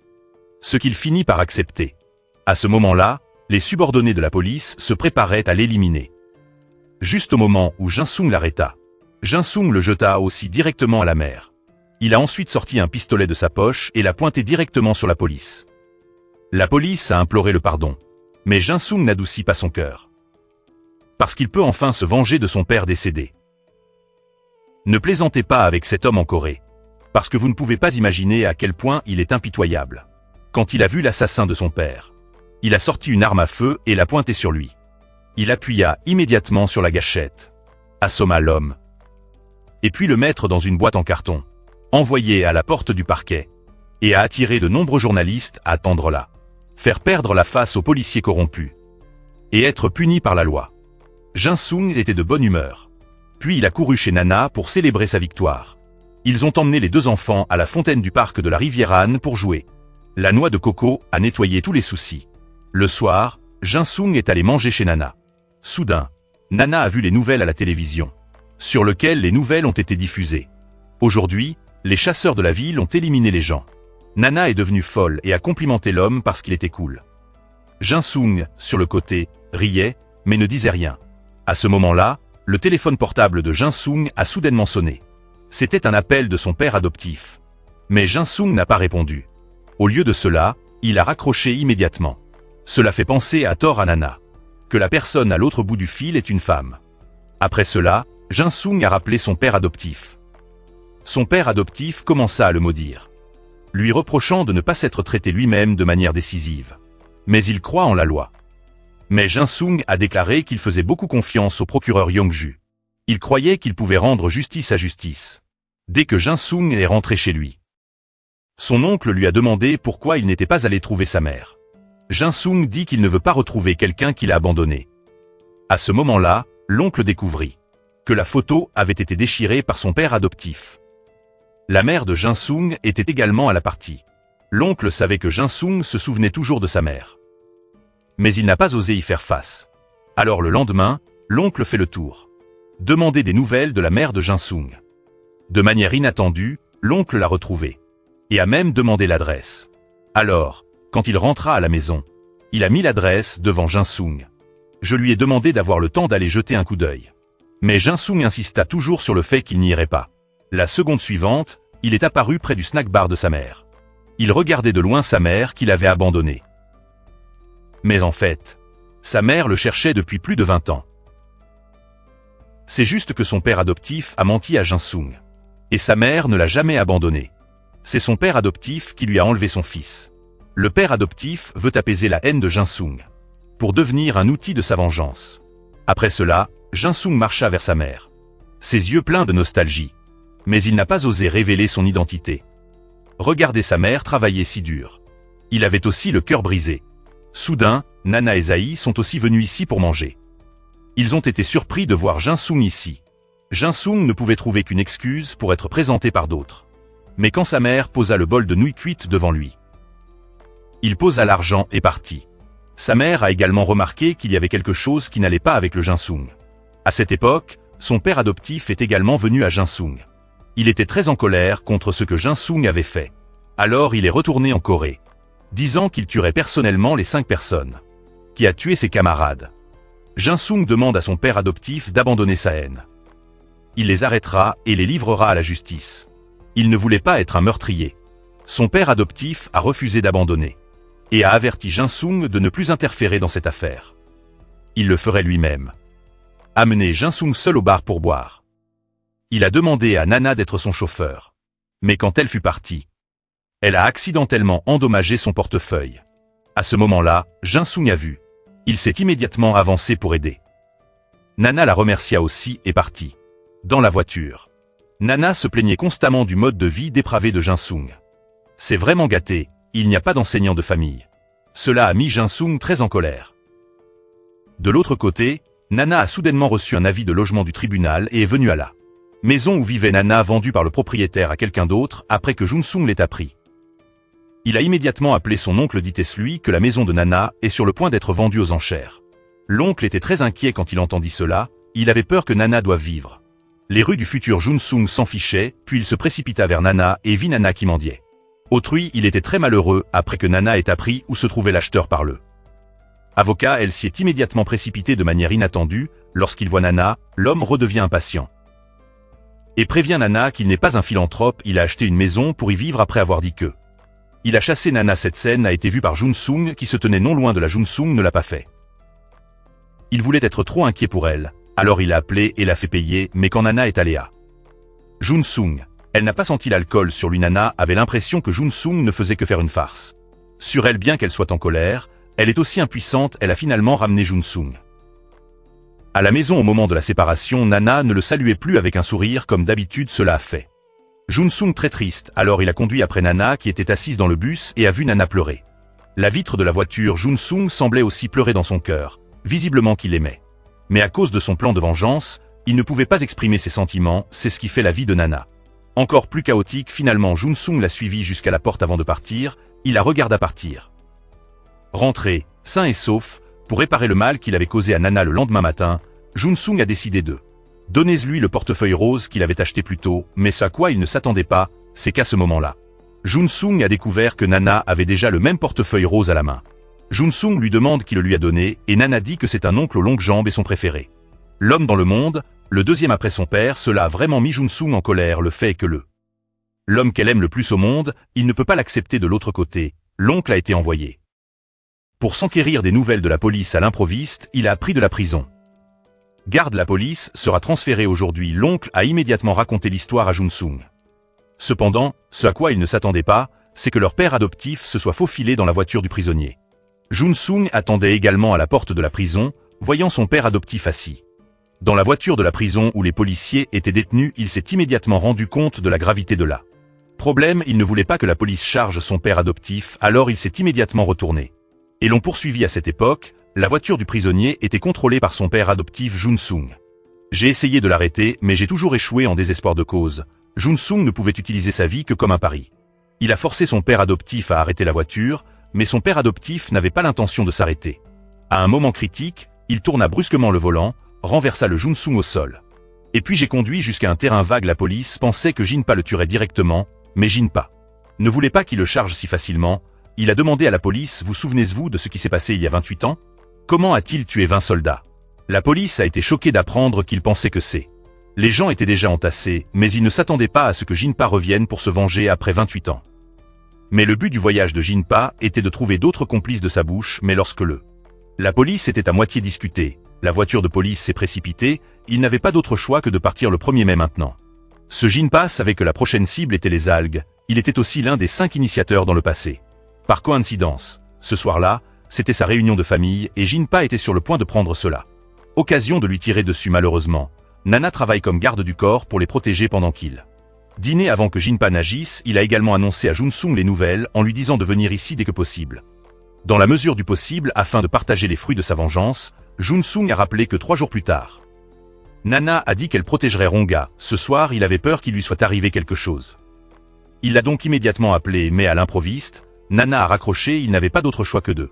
Ce qu'il finit par accepter. À ce moment-là, les subordonnés de la police se préparaient à l'éliminer. Juste au moment où Jin-sung l'arrêta, Jin-sung le jeta aussi directement à la mer. Il a ensuite sorti un pistolet de sa poche et l'a pointé directement sur la police. La police a imploré le pardon. Mais Jin-sung n'adoucit pas son cœur. Parce qu'il peut enfin se venger de son père décédé. Ne plaisantez pas avec cet homme en Corée. Parce que vous ne pouvez pas imaginer à quel point il est impitoyable. Quand il a vu l'assassin de son père, il a sorti une arme à feu et l'a pointée sur lui. Il appuya immédiatement sur la gâchette, assomma l'homme, et puis le mettre dans une boîte en carton, envoyé à la porte du parquet, et a attiré de nombreux journalistes à attendre là, faire perdre la face aux policiers corrompus, et être puni par la loi. Jin-sung était de bonne humeur. Puis il a couru chez Nana pour célébrer sa victoire. Ils ont emmené les deux enfants à la fontaine du parc de la rivière Han pour jouer. La noix de coco a nettoyé tous les soucis. Le soir, Jin-sung est allé manger chez Nana. Soudain, Nana a vu les nouvelles à la télévision, sur lesquelles les nouvelles ont été diffusées. Aujourd'hui, les chasseurs de la ville ont éliminé les gens. Nana est devenue folle et a complimenté l'homme parce qu'il était cool. Jin-sung, sur le côté, riait, mais ne disait rien. À ce moment-là, le téléphone portable de Jin-sung a soudainement sonné. C'était un appel de son père adoptif. Mais Jin-sung n'a pas répondu. Au lieu de cela, il a raccroché immédiatement. Cela fait penser à tort à Nana. Que la personne à l'autre bout du fil est une femme. Après cela, Jin-sung a rappelé son père adoptif. Son père adoptif commença à le maudire, lui reprochant de ne pas s'être traité lui-même de manière décisive. Mais il croit en la loi. Mais Jin-sung a déclaré qu'il faisait beaucoup confiance au procureur Yong-ju. Il croyait qu'il pouvait rendre justice à justice. Dès que Jin-sung est rentré chez lui, son oncle lui a demandé pourquoi il n'était pas allé trouver sa mère. Jin-sung dit qu'il ne veut pas retrouver quelqu'un qu'il a abandonné. À ce moment-là, l'oncle découvrit que la photo avait été déchirée par son père adoptif. La mère de Jin-sung était également à la partie. L'oncle savait que Jin-sung se souvenait toujours de sa mère. Mais il n'a pas osé y faire face. Alors le lendemain, l'oncle fait le tour. Demander des nouvelles de la mère de Jin-sung. De manière inattendue, l'oncle l'a retrouvée. Et a même demandé l'adresse. Alors, quand il rentra à la maison, il a mis l'adresse devant Jin-sung. Je lui ai demandé d'avoir le temps d'aller jeter un coup d'œil. Mais Jin-sung insista toujours sur le fait qu'il n'y irait pas. La seconde suivante, il est apparu près du snack bar de sa mère. Il regardait de loin sa mère qu'il avait abandonnée. Mais en fait, sa mère le cherchait depuis plus de 20 ans. C'est juste que son père adoptif a menti à Jin-sung. Et sa mère ne l'a jamais abandonné. C'est son père adoptif qui lui a enlevé son fils. Le père adoptif veut apaiser la haine de Jin-sung, pour devenir un outil de sa vengeance. Après cela, Jin-sung marcha vers sa mère, ses yeux pleins de nostalgie. Mais il n'a pas osé révéler son identité. Regarder sa mère travailler si dur. Il avait aussi le cœur brisé. Soudain, Nana et Zahi sont aussi venus ici pour manger. Ils ont été surpris de voir Jin-sung ici. Jin-sung ne pouvait trouver qu'une excuse pour être présenté par d'autres. Mais quand sa mère posa le bol de nouilles cuites devant lui, il posa l'argent et partit. Sa mère a également remarqué qu'il y avait quelque chose qui n'allait pas avec le Jin-sung. À cette époque, son père adoptif est également venu à Jin-sung. Il était très en colère contre ce que Jin-sung avait fait. Alors il est retourné en Corée, disant qu'il tuerait personnellement les 5 personnes qui a tué ses camarades. Jin-sung demande à son père adoptif d'abandonner sa haine. Il les arrêtera et les livrera à la justice. Il ne voulait pas être un meurtrier. Son père adoptif a refusé d'abandonner et a averti Jin-sung de ne plus interférer dans cette affaire. Il le ferait lui-même. Amener Jin-sung seul au bar pour boire. Il a demandé à Nana d'être son chauffeur. Mais quand elle fut partie, elle a accidentellement endommagé son portefeuille. À ce moment-là, Jin-sung a vu. Il s'est immédiatement avancé pour aider. Nana la remercia aussi et partit. Dans la voiture, Nana se plaignait constamment du mode de vie dépravé de Jin-sung. C'est vraiment gâté, il n'y a pas d'enseignant de famille. Cela a mis Jin-sung très en colère. De l'autre côté, Nana a soudainement reçu un avis de logement du tribunal et est venue à la maison où vivait Nana, vendue par le propriétaire à quelqu'un d'autre après que Jun-sung l'ait appris. Il a immédiatement appelé son oncle, dit-lui que la maison de Nana est sur le point d'être vendue aux enchères. L'oncle était très inquiet quand il entendit cela, il avait peur que Nana doive vivre. Les rues du futur Jun-sung s'en fichaient, puis il se précipita vers Nana et vit Nana qui mendiait. Autrui, il était très malheureux après que Nana ait appris où se trouvait l'acheteur par le avocat. Elle s'y est immédiatement précipitée de manière inattendue. Lorsqu'il voit Nana, l'homme redevient impatient et prévient Nana qu'il n'est pas un philanthrope, il a acheté une maison pour y vivre après avoir dit que il a chassé Nana. Cette scène a été vue par Jun-sung qui se tenait non loin de la. Jun-sung ne l'a pas fait. Il voulait être trop inquiet pour elle, alors il a appelé et l'a fait payer, mais quand Nana est allée à Jun-sung, elle n'a pas senti l'alcool sur lui. Nana avait l'impression que Jun-sung ne faisait que faire une farce sur elle. Bien qu'elle soit en colère, elle est aussi impuissante. Elle a finalement ramené Jun-sung à la maison au moment de la séparation. Nana ne le saluait plus avec un sourire comme d'habitude cela a fait Jun-sung très triste, alors il a conduit après Nana qui était assise dans le bus et a vu Nana pleurer. La vitre de la voiture, Jun-sung semblait aussi pleurer dans son cœur, visiblement qu'il aimait. Mais à cause de son plan de vengeance, il ne pouvait pas exprimer ses sentiments, c'est ce qui fait la vie de Nana encore plus chaotique. Finalement Jun-sung l'a suivi jusqu'à la porte avant de partir, il la regarda partir. Rentré, sain et sauf, pour réparer le mal qu'il avait causé à Nana le lendemain matin, Jun-sung a décidé de donnez-lui le portefeuille rose qu'il avait acheté plus tôt, mais ce à quoi il ne s'attendait pas, c'est qu'à ce moment-là, Jun-sung a découvert que Nana avait déjà le même portefeuille rose à la main. Jun-sung lui demande qui le lui a donné, et Nana dit que c'est un oncle aux longues jambes et son préféré. L'homme dans le monde, le deuxième après son père, cela a vraiment mis Jun-sung en colère. Le fait est que l'homme qu'elle aime le plus au monde, il ne peut pas l'accepter. De l'autre côté, l'oncle a été envoyé pour s'enquérir des nouvelles de la police à l'improviste, il a appris de la prison. Garde, la police sera transférée aujourd'hui. L'oncle a immédiatement raconté l'histoire à Jun-sung. Cependant, ce à quoi il ne s'attendait pas, c'est que leur père adoptif se soit faufilé dans la voiture du prisonnier. Jun-sung attendait également à la porte de la prison, voyant son père adoptif assis dans la voiture de la prison où les policiers étaient détenus. Il s'est immédiatement rendu compte de la gravité de la problème. Il ne voulait pas que la police charge son père adoptif, alors il s'est immédiatement retourné et l'ont poursuivi. À cette époque, la voiture du prisonnier était contrôlée par son père adoptif Jun-sung. J'ai essayé de l'arrêter, mais j'ai toujours échoué en désespoir de cause. Jun-sung ne pouvait utiliser sa vie que comme un pari. Il a forcé son père adoptif à arrêter la voiture, mais son père adoptif n'avait pas l'intention de s'arrêter. À un moment critique, il tourna brusquement le volant, renversa le Jun-sung au sol. Et puis j'ai conduit jusqu'à un terrain vague. La police pensait que Jin-pa le tuerait directement, mais Jin-pa ne voulait pas qu'il le charge si facilement. Il a demandé à la police, vous souvenez-vous de ce qui s'est passé il y a 28 ans? Comment a-t-il tué 20 soldats? La police a été choquée d'apprendre qu'il pensait que les gens étaient déjà entassés, mais ils ne s'attendaient pas à ce que Jin-pa revienne pour se venger après 28 ans. Mais le but du voyage de Jin-pa était de trouver d'autres complices de sa bouche. Mais lorsque la police était à moitié discutée, la voiture de police s'est précipitée, il n'avait pas d'autre choix que de partir le 1er mai maintenant. Ce Jin-pa savait que la prochaine cible était les algues, il était aussi l'un des 5 initiateurs dans le passé. Par coïncidence, ce soir-là, c'était sa réunion de famille et Jin-pa était sur le point de prendre cela. Occasion de lui tirer dessus. Malheureusement, Nana travaille comme garde du corps pour les protéger pendant qu'il dînait. Avant que Jin-pa n'agisse, il a également annoncé à Jun-sung les nouvelles en lui disant de venir ici dès que possible. Dans la mesure du possible, afin de partager les fruits de sa vengeance, Jun-sung a rappelé que 3 jours plus tard, Nana a dit qu'elle protégerait Ronga. Ce soir, il avait peur qu'il lui soit arrivé quelque chose. Il l'a donc immédiatement appelé, mais à l'improviste, Nana a raccroché. Il n'avait pas d'autre choix que de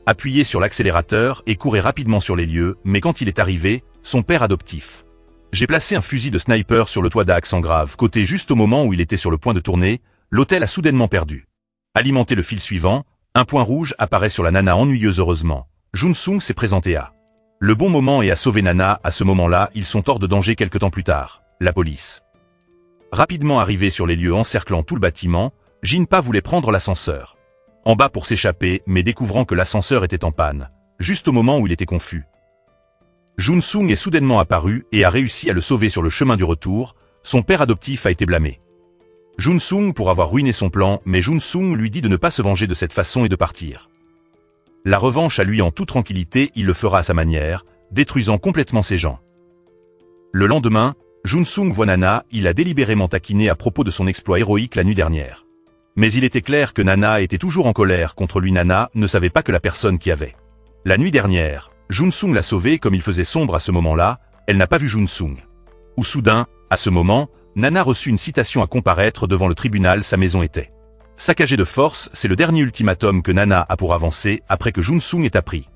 appuyer sur l'accélérateur et courir rapidement sur les lieux, mais quand il est arrivé, son père adoptif. J'ai placé un fusil de sniper sur le toit d'Accent Grave côté juste au moment où il était sur le point de tourner, l'hôtel a soudainement perdu. Alimenté le fil suivant, un point rouge apparaît sur la Nana ennuyeuse. Heureusement, Jun-sung s'est présenté à le bon moment et a sauvé Nana. À ce moment-là, ils sont hors de danger. Quelque temps plus tard, la police rapidement arrivée sur les lieux encerclant tout le bâtiment, Jin-pa voulait prendre l'ascenseur en bas pour s'échapper, mais découvrant que l'ascenseur était en panne, juste au moment où il était confus, Jun-sung est soudainement apparu et a réussi à le sauver sur le chemin du retour. Son père adoptif a été blâmé Jun-sung pour avoir ruiné son plan, mais Jun-sung lui dit de ne pas se venger de cette façon et de partir. La revanche à lui en toute tranquillité, il le fera à sa manière, détruisant complètement ses gens. Le lendemain, Jun-sung voit Nana, il a délibérément taquiné à propos de son exploit héroïque la nuit dernière. Mais il était clair que Nana était toujours en colère contre lui. Nana ne savait pas que la personne qui avait la nuit dernière Jun-sung l'a sauvée comme il faisait sombre à ce moment-là, elle n'a pas vu Jun-sung. Ou soudain, à ce moment, Nana reçut une citation à comparaître devant le tribunal, sa maison était saccagée de force, c'est le dernier ultimatum que Nana a pour avancer après que Jun-sung ait appris.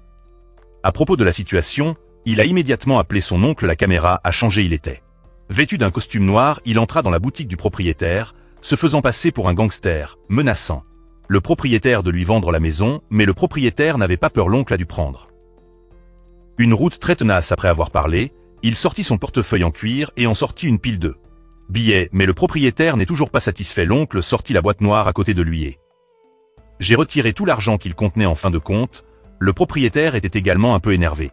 À propos de la situation, il a immédiatement appelé son oncle, la caméra a changé, il était vêtu d'un costume noir, il entra dans la boutique du propriétaire, se faisant passer pour un gangster, menaçant le propriétaire de lui vendre la maison, mais le propriétaire n'avait pas peur, l'oncle a dû prendre une route très tenace après avoir parlé, il sortit son portefeuille en cuir et en sortit une pile de billets, mais le propriétaire n'est toujours pas satisfait, l'oncle sortit la boîte noire à côté de lui et j'ai retiré tout l'argent qu'il contenait en fin de compte, le propriétaire était également un peu énervé.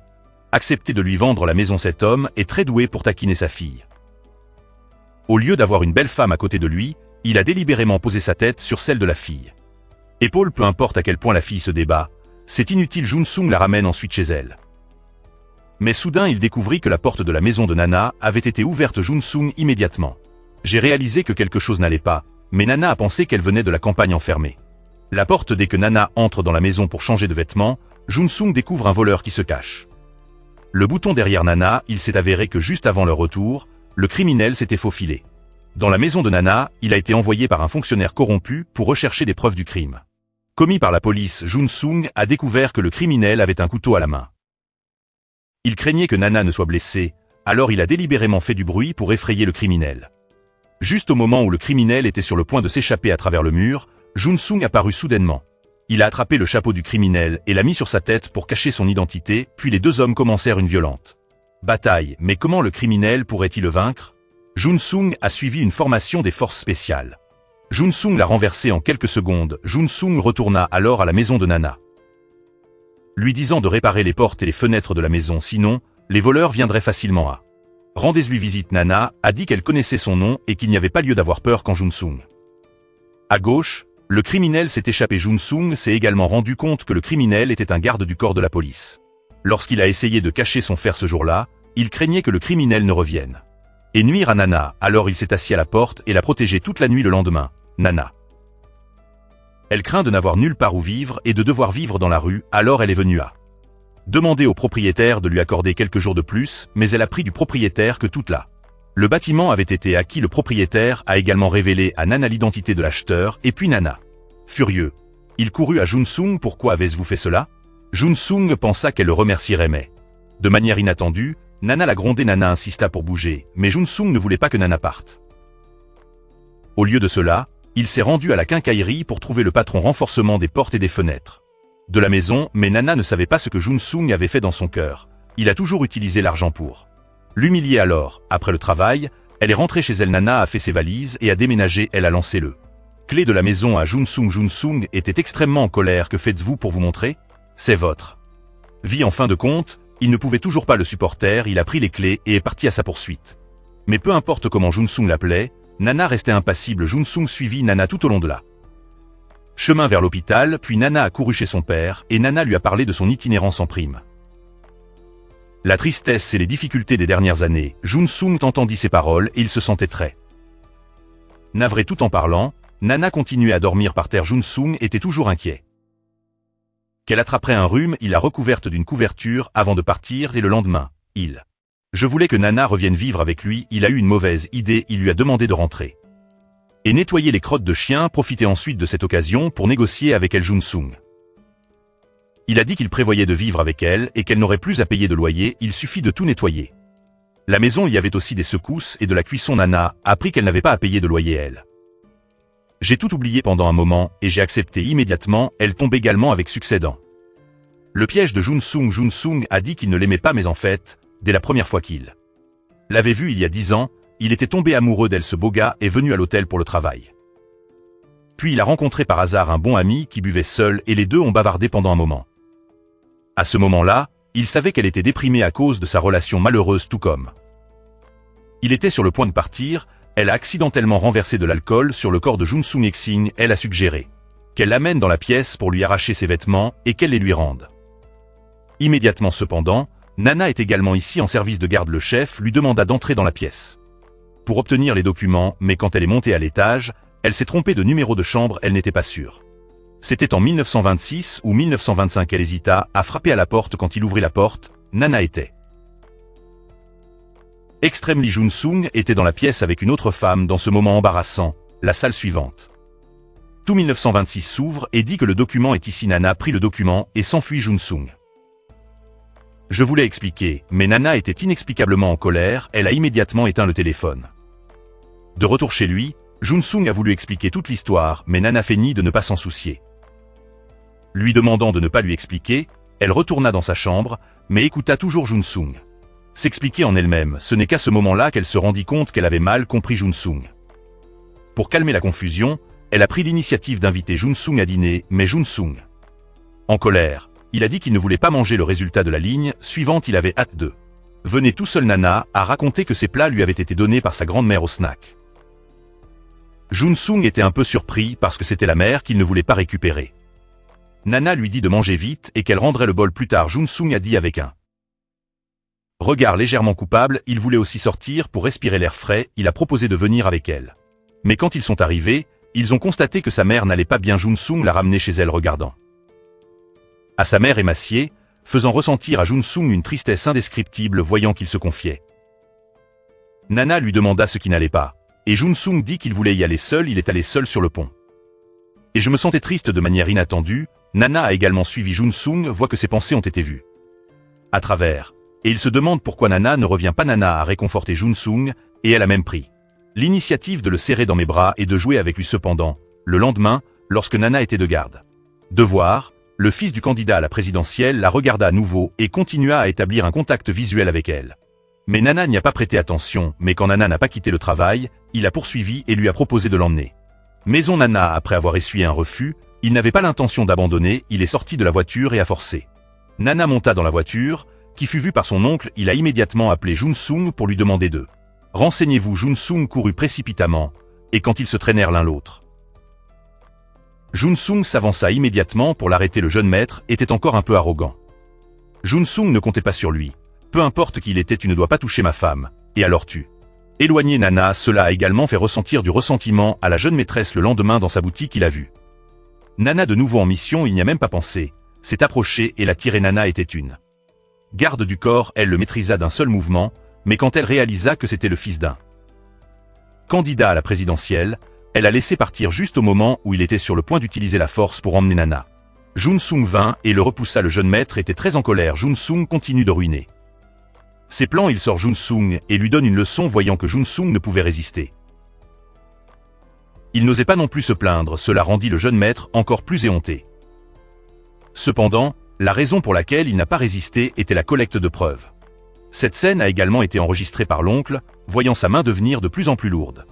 Accepter de lui vendre la maison, cet homme est très doué pour taquiner sa fille. Au lieu d'avoir une belle femme à côté de lui, il a délibérément posé sa tête sur celle de la fille. Épaule, peu importe à quel point la fille se débat, c'est inutile, Jun-sung la ramène ensuite chez elle. Mais soudain il découvrit que la porte de la maison de Nana avait été ouverte, Jun-sung immédiatement. J'ai réalisé que quelque chose n'allait pas, mais Nana a pensé qu'elle venait de la campagne enfermée. La porte, dès que Nana entre dans la maison pour changer de vêtements, Jun-sung découvre un voleur qui se cache. Le bouton derrière Nana, il s'est avéré que juste avant leur retour, le criminel s'était faufilé. Dans la maison de Nana, il a été envoyé par un fonctionnaire corrompu pour rechercher des preuves du crime commis par la police. Jun-sung a découvert que le criminel avait un couteau à la main. Il craignait que Nana ne soit blessée, alors il a délibérément fait du bruit pour effrayer le criminel. Juste au moment où le criminel était sur le point de s'échapper à travers le mur, Jun-sung apparut soudainement. Il a attrapé le chapeau du criminel et l'a mis sur sa tête pour cacher son identité, puis les deux hommes commencèrent une violente bataille. Mais comment le criminel pourrait-il le vaincre? Jun-sung a suivi une formation des forces spéciales. Jun-sung l'a renversé en quelques secondes. Jun-sung retourna alors à la maison de Nana, lui disant de réparer les portes et les fenêtres de la maison, sinon, les voleurs viendraient facilement à rendez-lui visite. Nana a dit qu'elle connaissait son nom et qu'il n'y avait pas lieu d'avoir peur quand Jun-sung. À gauche, le criminel s'est échappé. Jun-sung s'est également rendu compte que le criminel était un garde du corps de la police. Lorsqu'il a essayé de cacher son fer ce jour-là, il craignait que le criminel ne revienne et nuire à Nana, alors il s'est assis à la porte et l'a protégée toute la nuit. Le lendemain, Nana, elle craint de n'avoir nulle part où vivre et de devoir vivre dans la rue, alors elle est venue à demander au propriétaire de lui accorder quelques jours de plus, mais elle a appris du propriétaire que toute le bâtiment avait été acquis. Le propriétaire a également révélé à Nana l'identité de l'acheteur, et puis Nana, furieux, il courut à Jun-sung. Pourquoi avez-vous fait cela? Jun-sung pensa qu'elle le remercierait, mais de manière inattendue, Nana l'a grondé. Nana insista pour bouger, mais Jun-sung ne voulait pas que Nana parte. Au lieu de cela, il s'est rendu à la quincaillerie pour trouver le patron renforcement des portes et des fenêtres de la maison, mais Nana ne savait pas ce que Jun-sung avait fait dans son cœur. Il a toujours utilisé l'argent pour l'humilier. Alors, après le travail, elle est rentrée chez elle. Nana a fait ses valises et a déménagé. Elle a lancé le clé de la maison à Jun-sung. Jun-sung était extrêmement en colère. Que faites-vous pour vous montrer? C'est votre vie. En fin de compte, il ne pouvait toujours pas le supporter. Il a pris les clés et est parti à sa poursuite. Mais peu importe comment Jun-sung l'appelait, Nana restait impassible. Jun-sung suivit Nana tout au long de la chemin vers l'hôpital, puis Nana a couru chez son père, et Nana lui a parlé de son itinérance en prime. La tristesse et les difficultés des dernières années. Jun-sung entendit ces paroles et il se sentait très navré. Tout en parlant, Nana continuait à dormir par terre. Jun-sung était toujours inquiet qu'elle attraperait un rhume. Il l'a recouverte d'une couverture avant de partir et le lendemain, je voulais que Nana revienne vivre avec lui. Il a eu une mauvaise idée, il lui a demandé de rentrer et nettoyer les crottes de chien. Profiter ensuite de cette occasion pour négocier avec elle. Jun-sung, il a dit qu'il prévoyait de vivre avec elle et qu'elle n'aurait plus à payer de loyer, il suffit de tout nettoyer. La maison, il y avait aussi des secousses et de la cuisson. Nana a appris qu'elle n'avait pas à payer de loyer. Elle, j'ai tout oublié pendant un moment et j'ai accepté immédiatement. Elle tombe également avec succès dans le piège de Jun-sung. Jun-sung a dit qu'il ne l'aimait pas, mais en fait, dès la première fois qu'il l'avait vue il y a 10 ans, il était tombé amoureux d'elle. Ce beau gars est venu à l'hôtel pour le travail. Puis il a rencontré par hasard un bon ami qui buvait seul et les deux ont bavardé pendant un moment. À ce moment-là, il savait qu'elle était déprimée à cause de sa relation malheureuse, tout comme il était sur le point de partir. Elle a accidentellement renversé de l'alcool sur le corps de Jun-sung. Exing, elle a suggéré qu'elle l'amène dans la pièce pour lui arracher ses vêtements et qu'elle les lui rende immédiatement. Cependant, Nana est également ici en service de garde. Le chef lui demanda d'entrer dans la pièce pour obtenir les documents, mais quand elle est montée à l'étage, elle s'est trompée de numéro de chambre. Elle n'était pas sûre C'était en 1926 ou 1925 elle hésita à frapper à la porte quand il ouvrit la porte, Nana était. Extrême Lee Jun-sung était dans la pièce avec une autre femme dans ce moment embarrassant, la salle suivante. Tout 1926 s'ouvre et dit que le document est ici. Nana prit le document et s'enfuit. Jun-sung. Je voulais expliquer, mais Nana était inexplicablement en colère, elle a immédiatement éteint le téléphone. De retour chez lui, Jun-sung a voulu expliquer toute l'histoire, mais Nana feignit de ne pas s'en soucier. Lui demandant de ne pas lui expliquer, elle retourna dans sa chambre, mais écouta toujours Jun-sung. S'expliquer en elle-même, ce n'est qu'à ce moment-là qu'elle se rendit compte qu'elle avait mal compris Jun-sung. Pour calmer la confusion, elle a pris l'initiative d'inviter Jun-sung à dîner, mais Jun-sung, en colère, il a dit qu'il ne voulait pas manger le résultat de la ligne suivante. Il avait hâte de venir tout seul. Nana a raconté que ces plats lui avaient été donnés par sa grand-mère au snack. Jun-sung était un peu surpris parce que c'était la mère qu'il ne voulait pas récupérer. Nana lui dit de manger vite et qu'elle rendrait le bol plus tard. Jun-sung a dit avec un regard légèrement coupable, il voulait aussi sortir pour respirer l'air frais. Il a proposé de venir avec elle. Mais quand ils sont arrivés, ils ont constaté que sa mère n'allait pas bien. Jun-sung l'a ramenée chez elle regardant à sa mère émaciée, faisant ressentir à Jun-sung une tristesse indescriptible voyant qu'il se confiait. Nana lui demanda ce qui n'allait pas, et Jun-sung dit qu'il voulait y aller seul. Il est allé seul sur le pont. Et je me sentais triste de manière inattendue. Nana a également suivi Jun-sung, voit que ses pensées ont été vues à travers, et il se demande pourquoi Nana ne revient pas. Nana a réconforté Jun-sung, et elle a même pris l'initiative de le serrer dans mes bras et de jouer avec lui. Cependant, le lendemain, lorsque Nana était de garde devoir, le fils du candidat à la présidentielle la regarda à nouveau et continua à établir un contact visuel avec elle. Mais Nana n'y a pas prêté attention, mais quand Nana n'a pas quitté le travail, il a poursuivi et lui a proposé de l'emmener. Maison. Nana, après avoir essuyé un refus, il n'avait pas l'intention d'abandonner, il est sorti de la voiture et a forcé. Nana monta dans la voiture, qui fut vue par son oncle. Il a immédiatement appelé Jun-sung pour lui demander de renseignez-vous. Jun-sung courut précipitamment, et quand ils se traînèrent l'un l'autre, Jun-sung s'avança immédiatement pour l'arrêter. Le jeune maître était encore un peu arrogant. Jun-sung ne comptait pas sur lui. Peu importe qui il était, tu ne dois pas toucher ma femme. Et alors tu éloigner Nana. Cela a également fait ressentir du ressentiment à la jeune maîtresse. Le lendemain dans sa boutique, il a vu Nana de nouveau en mission. Il n'y a même pas pensé, s'est approché et l'a tiré. Nana était une garde du corps. Elle le maîtrisa d'un seul mouvement, mais quand elle réalisa que c'était le fils d'un candidat à la présidentielle, elle a laissé partir juste au moment où il était sur le point d'utiliser la force pour emmener Nana. Jun-sung vint et le repoussa. Le jeune maître était très en colère. Jun-sung continue de ruiner ses plans. Il sort Jun-sung et lui donne une leçon voyant que Jun-sung ne pouvait résister. Il n'osait pas non plus se plaindre. Cela rendit le jeune maître encore plus éhonté. Cependant, la raison pour laquelle il n'a pas résisté était la collecte de preuves. Cette scène a également été enregistrée par l'oncle, voyant sa main devenir de plus en plus lourde.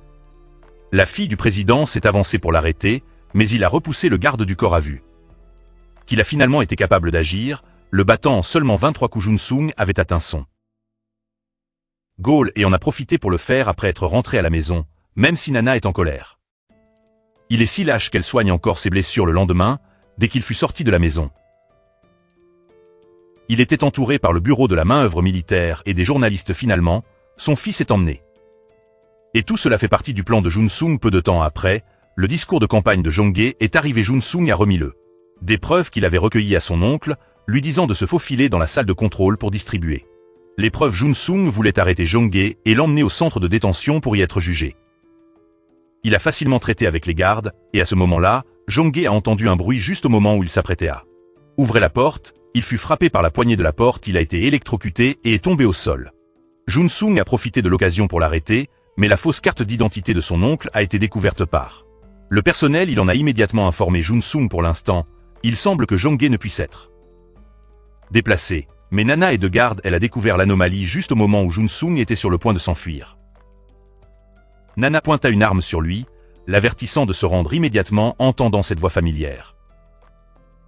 La fille du président s'est avancée pour l'arrêter, mais il a repoussé le garde du corps à vue qu'il a finalement été capable d'agir, le battant en seulement 23 coups. Jun-sung avait atteint son goal et en a profité pour le faire après être rentré à la maison, même si Nana est en colère. Il est si lâche qu'elle soigne encore ses blessures le lendemain, dès qu'il fut sorti de la maison. Il était entouré par le bureau de la main-œuvre militaire et des journalistes. Finalement, son fils est emmené. Et tout cela fait partie du plan de Jun-sung. Peu de temps après, le discours de campagne de Jong-hae est arrivé. Jun-sung a remis des preuves qu'il avait recueillies à son oncle, lui disant de se faufiler dans la salle de contrôle pour distribuer les preuves. Jun-sung voulait arrêter Jong-hae et l'emmener au centre de détention pour y être jugé. Il a facilement traité avec les gardes, et à ce moment-là, Jong-hae a entendu un bruit juste au moment où il s'apprêtait à ouvrir la porte. Il fut frappé par la poignée de la porte. Il a été électrocuté et est tombé au sol. Jun-sung a profité de l'occasion pour l'arrêter, mais la fausse carte d'identité de son oncle a été découverte par le personnel. Il en a immédiatement informé Jun-sung. Pour l'instant, il semble que Jong-hae ne puisse être déplacé, mais Nana est de garde. Elle a découvert l'anomalie juste au moment où Jun-sung était sur le point de s'enfuir. Nana pointa une arme sur lui, l'avertissant de se rendre immédiatement. Entendant cette voix familière,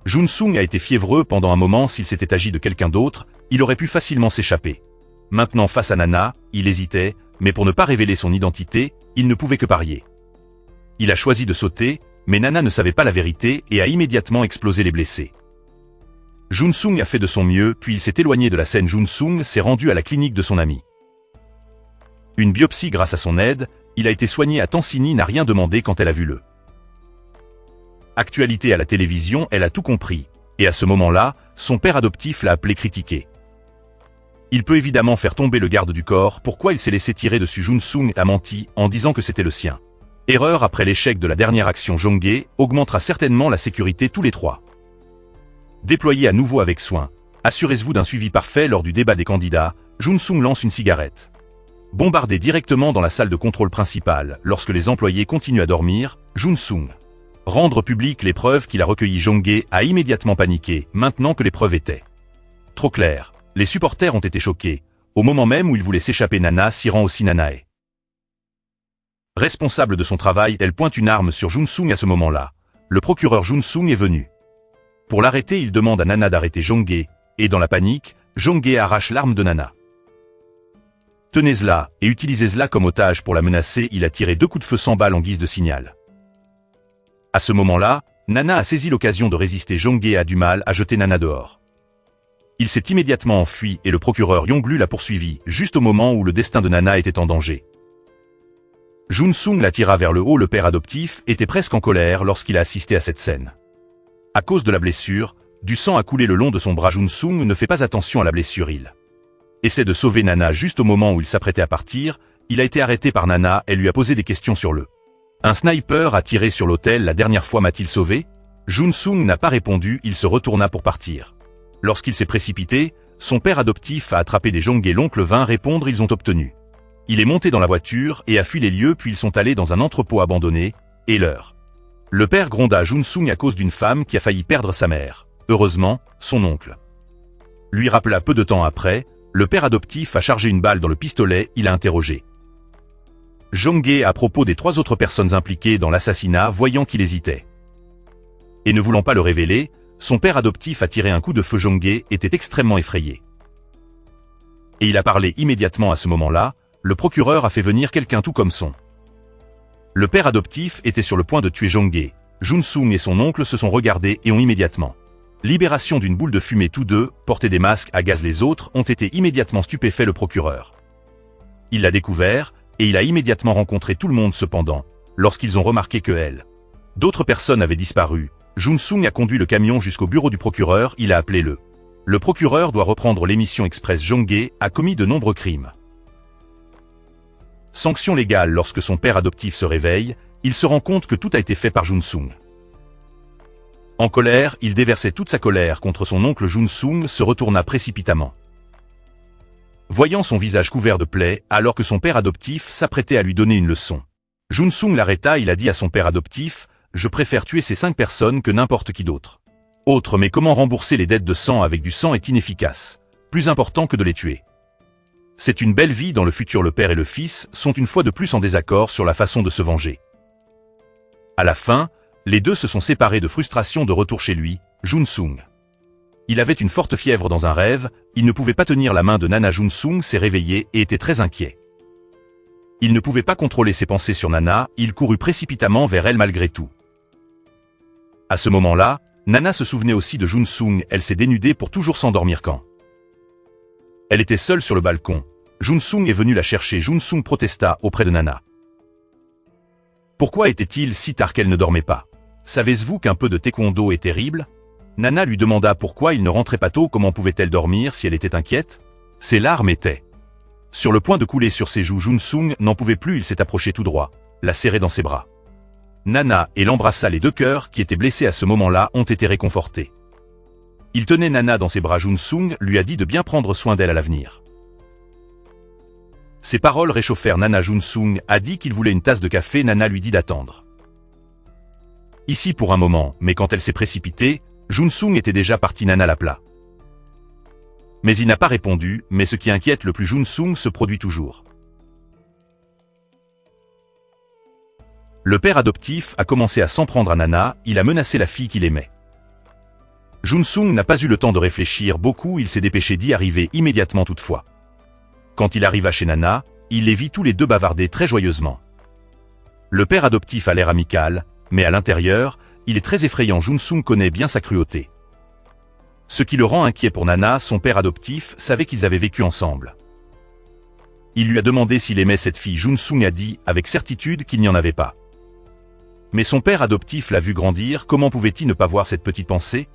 Jun-sung a été fiévreux pendant un moment. S'il s'était agi de quelqu'un d'autre, il aurait pu facilement s'échapper. Maintenant face à Nana, il hésitait, mais pour ne pas révéler son identité, il ne pouvait que parier. Il a choisi de sauter, mais Nana ne savait pas la vérité et a immédiatement explosé les blessés. Jun-sung a fait de son mieux, puis il s'est éloigné de la scène. Jun-sung s'est rendu à la clinique de son ami. Une biopsie grâce à son aide, il a été soigné à temps. Sini n'a rien demandé quand elle a vu le Actualité à la télévision, elle a tout compris. Et à ce moment-là, son père adoptif l'a appelé critiqué. Il peut évidemment faire tomber le garde du corps, pourquoi il s'est laissé tirer dessus. Jun Sung a menti en disant que c'était le sien. Erreur après l'échec de la dernière action. Jong-ge augmentera certainement la sécurité tous les trois. Déployez à nouveau avec soin. Assurez-vous d'un suivi parfait lors du débat des candidats. Jun Sung lance une cigarette. Bombardé directement dans la salle de contrôle principale, lorsque les employés continuent à dormir, Jun Sung. Rendre publique les preuves qu'il a recueillies. Jong-ge a immédiatement paniqué, maintenant que les preuves étaient trop claires. Les supporters ont été choqués. Au moment même où il voulait s'échapper, Nana s'y rend aussi. Nana est responsable de son travail, elle pointe une arme sur Jun Sung à ce moment-là. Le procureur Jun Sung est venu. Pour l'arrêter, il demande à Nana d'arrêter Jong-ge, et dans la panique, Jong-ge arrache l'arme de Nana. Tenez-la, et utilisez-la comme otage pour la menacer. Il a tiré 2 coups de feu sans balle en guise de signal. À ce moment-là, Nana a saisi l'occasion de résister. Jong-ge a du mal à jeter Nana dehors. Il s'est immédiatement enfui et le procureur Yong-lu l'a poursuivi, juste au moment où le destin de Nana était en danger. Jun Sung la tira vers le haut. Le père adoptif était presque en colère lorsqu'il a assisté à cette scène. À cause de la blessure, du sang a coulé le long de son bras. Jun Sung ne fait pas attention à la blessure. Il essaie de sauver Nana juste au moment où il s'apprêtait à partir. Il a été arrêté par Nana, elle lui a posé des questions sur le. Un sniper a tiré sur l'hôtel. La dernière fois m'a-t-il sauvé? Jun Sung n'a pas répondu, il se retourna pour partir. Lorsqu'il s'est précipité, son père adoptif a attrapé des Jong-ge. L'oncle vint répondre, ils ont obtenu. Il est monté dans la voiture et a fui les lieux, puis ils sont allés dans un entrepôt abandonné, et l'heure. Le père gronda Jun Sung à cause d'une femme qui a failli perdre sa mère. Heureusement, son oncle lui rappela peu de temps après. Le père adoptif a chargé une balle dans le pistolet, il a interrogé Jong-ge à propos des 3 autres personnes impliquées dans l'assassinat. Voyant qu'il hésitait et ne voulant pas le révéler, son père adoptif a tiré un coup de feu. Jong-ge était extrêmement effrayé. Et il a parlé immédiatement. À ce moment-là, le procureur a fait venir quelqu'un tout comme son. Le père adoptif était sur le point de tuer Jong-ge. Jun Sung et son oncle se sont regardés et ont immédiatement libération d'une boule de fumée. Tous deux portaient des masques à gaz. Les autres ont été immédiatement stupéfaits. Le procureur, il l'a découvert, et il a immédiatement rencontré tout le monde. Cependant, lorsqu'ils ont remarqué que d'autres personnes avaient disparu, Jun Sung a conduit le camion jusqu'au bureau du procureur. Il a appelé le procureur doit reprendre l'émission express. Jong-ge a commis de nombreux crimes. Sanction légale. Lorsque son père adoptif se réveille, il se rend compte que tout a été fait par Jun Sung. En colère, il déversait toute sa colère contre son oncle. Jun Sung se retourna précipitamment, voyant son visage couvert de plaies, alors que son père adoptif s'apprêtait à lui donner une leçon. Jun Sung l'arrêta. Il a dit à son père adoptif: « Je préfère tuer ces 5 personnes que n'importe qui d'autre. Autre, mais comment rembourser les dettes de sang avec du sang est inefficace. Plus important que de les tuer. C'est une belle vie dans le futur. » Le père et le fils sont une fois de plus en désaccord sur la façon de se venger. À la fin, les deux se sont séparés de frustration. De retour chez lui, Jun Sung. Il avait une forte fièvre. Dans un rêve, il ne pouvait pas tenir la main de Nana. Jun Sung s'est réveillé et était très inquiet. Il ne pouvait pas contrôler ses pensées sur Nana, il courut précipitamment vers elle malgré tout. À ce moment-là, Nana se souvenait aussi de Jun Sung. Elle s'est dénudée pour toujours s'endormir quand elle était seule sur le balcon. Jun Sung est venu la chercher. Jun Sung protesta auprès de Nana. Pourquoi était-il si tard qu'elle ne dormait pas? Savez-vous qu'un peu de taekwondo est terrible? Nana lui demanda pourquoi il ne rentrait pas tôt. Comment pouvait-elle dormir si elle était inquiète? Ses larmes étaient sur le point de couler sur ses joues. Jun Sung n'en pouvait plus. Il s'est approché tout droit, la serré dans ses bras. Nana et l'embrassa. Les 2 cœurs qui étaient blessés à ce moment-là ont été réconfortés. Il tenait Nana dans ses bras. Jun Sung lui a dit de bien prendre soin d'elle à l'avenir. Ces paroles réchauffèrent Nana. Jun Sung a dit qu'il voulait une tasse de café. Nana lui dit d'attendre ici pour un moment, mais quand elle s'est précipitée, Jun Sung était déjà parti. Nana l'appela, mais il n'a pas répondu. Mais ce qui inquiète le plus Jun Sung se produit toujours. Le père adoptif a commencé à s'en prendre à Nana. Il a menacé la fille qu'il aimait. Jun Sung n'a pas eu le temps de réfléchir beaucoup. Il s'est dépêché d'y arriver immédiatement. Toutefois, quand il arriva chez Nana, il les vit tous les deux bavarder très joyeusement. Le père adoptif a l'air amical, mais à l'intérieur, il est très effrayant. Jun Sung connaît bien sa cruauté. Ce qui le rend inquiet pour Nana. Son père adoptif savait qu'ils avaient vécu ensemble. Il lui a demandé s'il aimait cette fille. Jun Sung a dit avec certitude qu'il n'y en avait pas. Mais son père adoptif l'a vu grandir, comment pouvait-il ne pas voir cette petite pensée?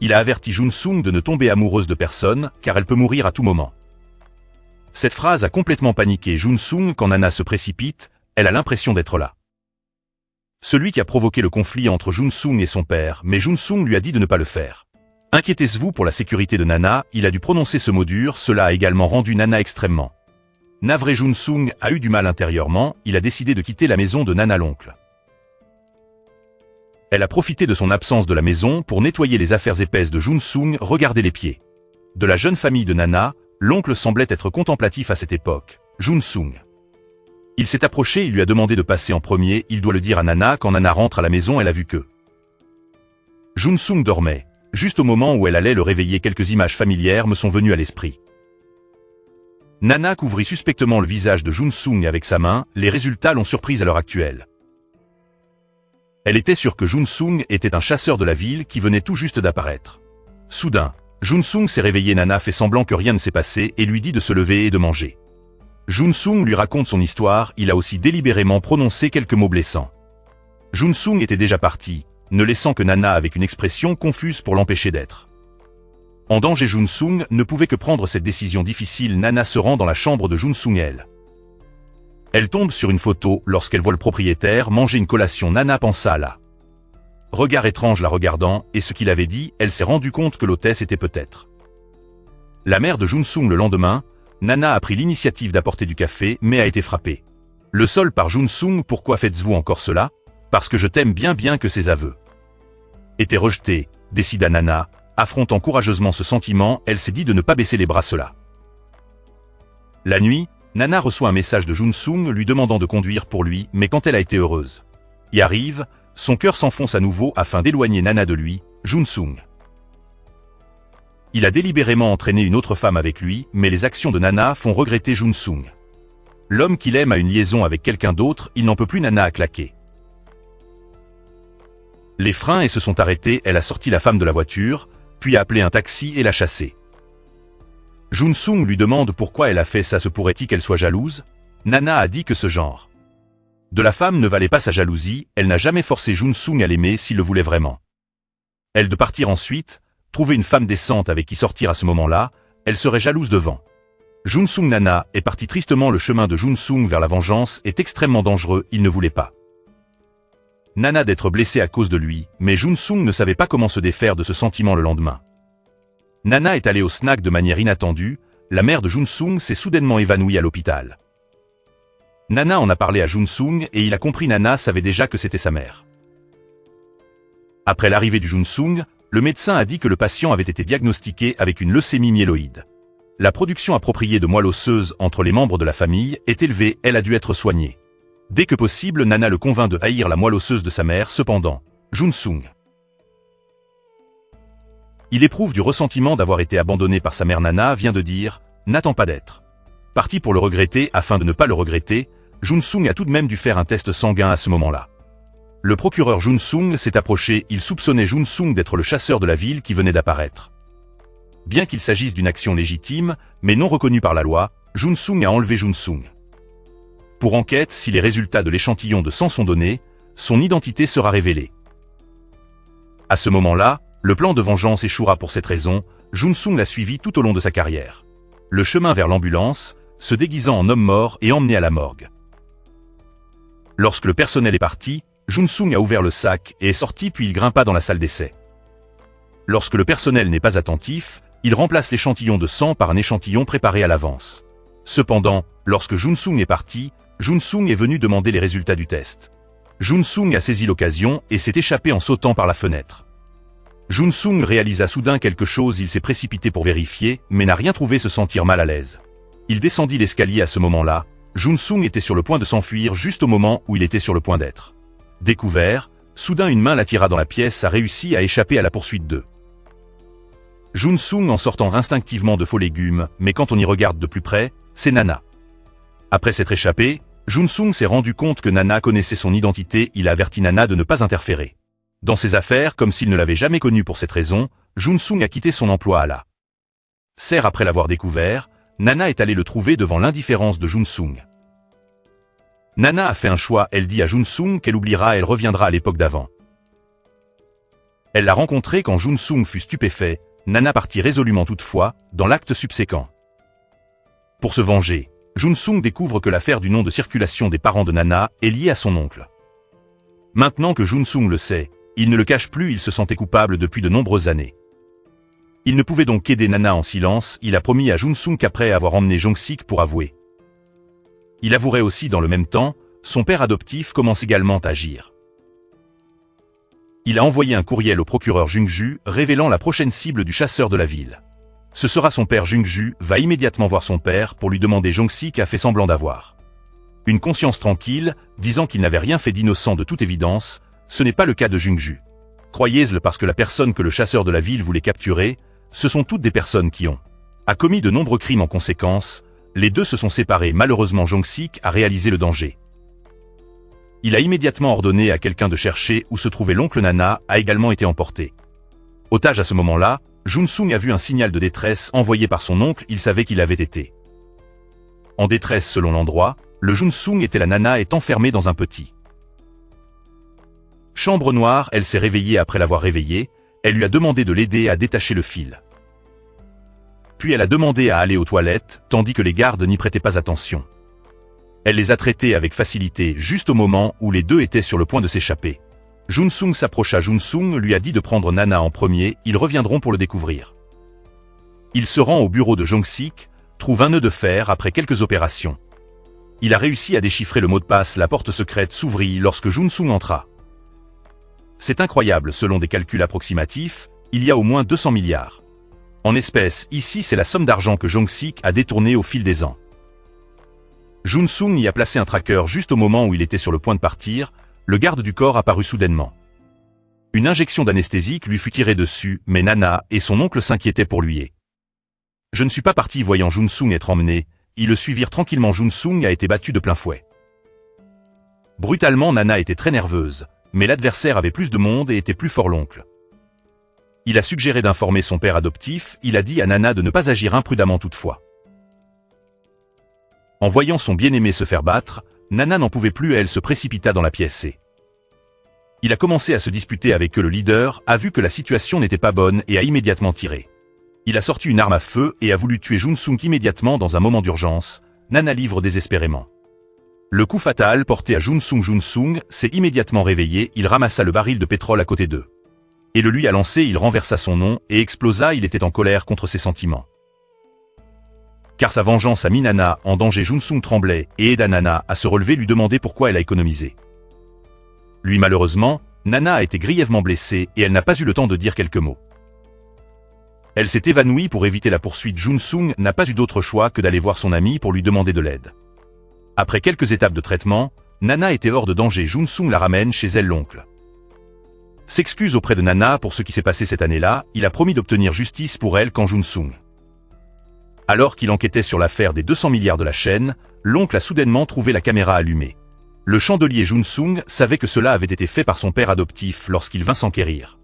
Il a averti Jun-sung de ne tomber amoureuse de personne, car elle peut mourir à tout moment. Cette phrase a complètement paniqué Jun-sung quand Nana se précipite, elle a l'impression d'être là. Celui qui a provoqué le conflit entre Jun-sung et son père, mais Jun-sung lui a dit de ne pas le faire. Inquiétez-vous pour la sécurité de Nana, il a dû prononcer ce mot dur, cela a également rendu Nana extrêmement navré. Jun-sung a eu du mal intérieurement, il a décidé de quitter la maison de Nana l'oncle. Elle a profité de son absence de la maison pour nettoyer les affaires épaisses de Jun-sung, regardez les pieds de la jeune famille de Nana, l'oncle semblait être contemplatif à cette époque, Jun-sung. Il s'est approché, il lui a demandé de passer en premier, il doit le dire à Nana, quand Nana rentre à la maison elle a vu que Jun-sung dormait. Juste au moment où elle allait le réveiller, quelques images familières me sont venues à l'esprit. Nana couvrit suspectement le visage de Jun-sung avec sa main, les résultats l'ont surprise à l'heure actuelle. Elle était sûre que Jun-sung était un chasseur de la ville qui venait tout juste d'apparaître. Soudain, Jun-sung s'est réveillé, Nana fait semblant que rien ne s'est passé et lui dit de se lever et de manger. Jun-sung lui raconte son histoire, il a aussi délibérément prononcé quelques mots blessants. Jun-sung était déjà parti, ne laissant que Nana avec une expression confuse pour l'empêcher d'être en danger. Jun-sung ne pouvait que prendre cette décision difficile. Nana se rend dans la chambre de Jun-sung. Elle tombe sur une photo, lorsqu'elle voit le propriétaire manger une collation. Nana pensa à la regard étrange la regardant, et ce qu'il avait dit, elle s'est rendue compte que l'hôtesse était peut-être la mère de Jun-sung. Le lendemain, Nana a pris l'initiative d'apporter du café, mais a été frappée le sol par Jun-sung. Pourquoi faites-vous encore cela? Parce que je t'aime bien que ses aveux étaient rejetés, décida Nana, affrontant courageusement ce sentiment, elle s'est dit de ne pas baisser les bras. Cela. La nuit, Nana reçoit un message de Jun-sung lui demandant de conduire pour lui, mais quand elle a été heureuse y arrive, son cœur s'enfonce à nouveau afin d'éloigner Nana de lui, Jun-sung. Il a délibérément entraîné une autre femme avec lui, mais les actions de Nana font regretter Jun-sung. L'homme qu'il aime a une liaison avec quelqu'un d'autre, il n'en peut plus. Nana a claqué les freins et se sont arrêtés, elle a sorti la femme de la voiture, puis a appelé un taxi et l'a chassée. Jun-sung lui demande pourquoi elle a fait ça, se pourrait-il qu'elle soit jalouse? Nana a dit que ce genre de la femme ne valait pas sa jalousie, elle n'a jamais forcé Jun-sung à l'aimer s'il le voulait vraiment. Elle de partir ensuite, trouver une femme décente avec qui sortir à ce moment-là, elle serait jalouse devant Jun-sung. Nana est partie tristement, le chemin de Jun-sung vers la vengeance est extrêmement dangereux, il ne voulait pas Nana d'être blessée à cause de lui, mais Jun-sung ne savait pas comment se défaire de ce sentiment le lendemain. Nana est allée au snack de manière inattendue, la mère de Jun-sung s'est soudainement évanouie à l'hôpital. Nana en a parlé à Jun-sung et il a compris, Nana savait déjà que c'était sa mère. Après l'arrivée du Jun-sung, le médecin a dit que le patient avait été diagnostiqué avec une leucémie myéloïde. La production appropriée de moelle osseuse entre les membres de la famille est élevée, elle a dû être soignée. Dès que possible, Nana le convainc de haïr la moelle osseuse de sa mère. Cependant, Jun-sung, il éprouve du ressentiment d'avoir été abandonné par sa mère. Nana vient de dire « N'attends pas d'être parti pour le regretter ». Afin de ne pas le regretter, Jun-sung a tout de même dû faire un test sanguin à ce moment-là. Le procureur Jun-sung s'est approché, il soupçonnait Jun-sung d'être le chasseur de la ville qui venait d'apparaître. Bien qu'il s'agisse d'une action légitime, mais non reconnue par la loi, Jun-sung a enlevé Jun-sung. Pour enquête, si les résultats de l'échantillon de sang sont donnés, son identité sera révélée. À ce moment-là, le plan de vengeance échouera. Pour cette raison, Jun-sung l'a suivi tout au long de sa carrière. Le chemin vers l'ambulance, se déguisant en homme mort et emmené à la morgue. Lorsque le personnel est parti, Jun-sung a ouvert le sac et est sorti, puis il grimpa dans la salle d'essai. Lorsque le personnel n'est pas attentif, il remplace l'échantillon de sang par un échantillon préparé à l'avance. Cependant, lorsque Jun-sung est parti, Jun-sung est venu demander les résultats du test. Jun-sung a saisi l'occasion et s'est échappé en sautant par la fenêtre. Jun-sung réalisa soudain quelque chose, il s'est précipité pour vérifier, mais n'a rien trouvé, se sentir mal à l'aise. Il descendit l'escalier à ce moment-là, Jun-sung était sur le point de s'enfuir juste au moment où il était sur le point d'être découvert, soudain une main l'attira dans la pièce, a réussi à échapper à la poursuite de Jun-sung en sortant instinctivement de faux légumes, mais quand on y regarde de plus près, c'est Nana. Après s'être échappé, Jun-sung s'est rendu compte que Nana connaissait son identité, il a averti Nana de ne pas interférer dans ses affaires comme s'il ne l'avait jamais connue. Pour cette raison, Jun-sung a quitté son emploi à la serre. Après l'avoir découvert, Nana est allée le trouver devant l'indifférence de Jun-sung. Nana a fait un choix, elle dit à Jun-sung qu'elle oubliera, elle reviendra à l'époque d'avant. Elle l'a rencontré quand Jun-sung fut stupéfait, Nana partit résolument toutefois, dans l'acte subséquent. Pour se venger, Jun-sung découvre que l'affaire du nom de circulation des parents de Nana est liée à son oncle. Maintenant que Jun-sung le sait, il ne le cache plus, il se sentait coupable depuis de nombreuses années. Il ne pouvait donc qu'aider Nana en silence, il a promis à Jun-sung qu'après avoir emmené Jong-sik pour avouer. Il avouerait aussi dans le même temps, son père adoptif commence également à agir. Il a envoyé un courriel au procureur Jung-ju, révélant la prochaine cible du chasseur de la ville. Ce sera son père. Jung-ju va immédiatement voir son père pour lui demander Jong-sik a fait semblant d'avoir une conscience tranquille, disant qu'il n'avait rien fait d'innocent de toute évidence, ce n'est pas le cas de Jung-ju. Croyez-le, parce que la personne que le chasseur de la ville voulait capturer, ce sont toutes des personnes qui ont commis de nombreux crimes en conséquence, les deux se sont séparés. Malheureusement Jong-sik a réalisé le danger. Il a immédiatement ordonné à quelqu'un de chercher où se trouvait l'oncle. Nana a également été emporté. Otage à ce moment-là, Jun-sung a vu un signal de détresse envoyé par son oncle, il savait qu'il avait été en détresse selon l'endroit, le Jun-sung était la Nana est enfermée dans un petit chambre noire, elle s'est réveillée après l'avoir réveillé, elle lui a demandé de l'aider à détacher le fil. Puis elle a demandé à aller aux toilettes, tandis que les gardes n'y prêtaient pas attention. Elle les a traités avec facilité juste au moment où les deux étaient sur le point de s'échapper. Jun-sung s'approcha. Jun-sung lui a dit de prendre Nana en premier, ils reviendront pour le découvrir. Il se rend au bureau de Jong-sik, trouve un nœud de fer après quelques opérations. Il a réussi à déchiffrer le mot de passe, la porte secrète s'ouvrit lorsque Jun-sung entra. C'est incroyable, selon des calculs approximatifs, il y a au moins 200 milliards. En espèces, ici c'est la somme d'argent que Jong-sik a détournée au fil des ans. Jun-sung y a placé un tracker juste au moment où il était sur le point de partir, le garde du corps apparut soudainement. Une injection d'anesthésique lui fut tirée dessus, mais Nana et son oncle s'inquiétaient pour lui. Je ne suis pas parti. Voyant Jun-sung être emmené, ils le suivirent tranquillement. Jun-sung a été battu de plein fouet. Brutalement, Nana était très nerveuse, mais l'adversaire avait plus de monde et était plus fort. L'oncle. Il a suggéré d'informer son père adoptif, il a dit à Nana de ne pas agir imprudemment toutefois. En voyant son bien-aimé se faire battre, Nana n'en pouvait plus et elle se précipita dans la pièce. Il a commencé à se disputer avec eux. Le leader a vu que la situation n'était pas bonne et a immédiatement tiré. Il a sorti une arme à feu et a voulu tuer Jun-sung immédiatement dans un moment d'urgence. Nana livre désespérément. Le coup fatal porté à Jun-sung. Jun-sung s'est immédiatement réveillé, il ramassa le baril de pétrole à côté d'eux. Et le lui a lancé, il renversa son nom et explosa. Il était en colère contre ses sentiments. Car sa vengeance a mis Nana en danger. Jun-sung tremblait et aida Nana à se relever, lui demander pourquoi elle a économisé. Lui malheureusement, Nana a été grièvement blessée et elle n'a pas eu le temps de dire quelques mots. Elle s'est évanouie pour éviter la poursuite. Jun-sung n'a pas eu d'autre choix que d'aller voir son ami pour lui demander de l'aide. Après quelques étapes de traitement, Nana était hors de danger. Jun-sung la ramène chez elle. L'oncle s'excuse auprès de Nana pour ce qui s'est passé cette année-là, il a promis d'obtenir justice pour elle quand Jun-sung. Alors qu'il enquêtait sur l'affaire des 200 milliards de la chaîne, l'oncle a soudainement trouvé la caméra allumée. Le chandelier. Jun-sung savait que cela avait été fait par son père adoptif lorsqu'il vint s'enquérir.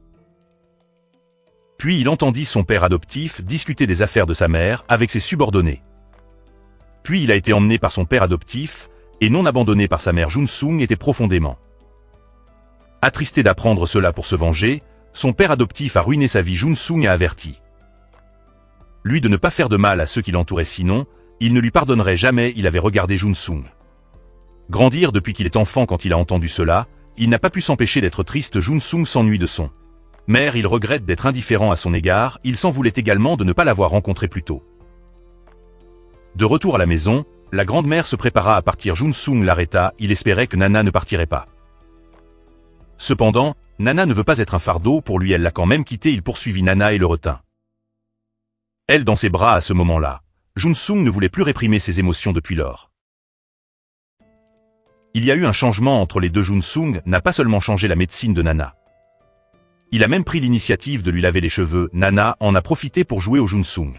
Puis il entendit son père adoptif discuter des affaires de sa mère avec ses subordonnés. Puis il a été emmené par son père adoptif, et non abandonné par sa mère. Jun-sung était profondément attristé d'apprendre cela. Pour se venger, son père adoptif a ruiné sa vie. Jun-sung a averti lui de ne pas faire de mal à ceux qui l'entouraient, sinon, il ne lui pardonnerait jamais. Il avait regardé Jun-sung grandir depuis qu'il est enfant. Quand il a entendu cela, il n'a pas pu s'empêcher d'être triste. Jun-sung s'ennuie de son mère, il regrette d'être indifférent à son égard, il s'en voulait également de ne pas l'avoir rencontré plus tôt. De retour à la maison, la grande-mère se prépara à partir. Jun-sung l'arrêta, il espérait que Nana ne partirait pas. Cependant, Nana ne veut pas être un fardeau pour lui, elle l'a quand même quitté. Il poursuivit Nana et le retint. Elle dans ses bras à ce moment-là. Jun-sung ne voulait plus réprimer ses émotions depuis lors. Il y a eu un changement entre les deux. Jun-sung n'a pas seulement changé la médecine de Nana. Il a même pris l'initiative de lui laver les cheveux. Nana en a profité pour jouer au Jun-sung.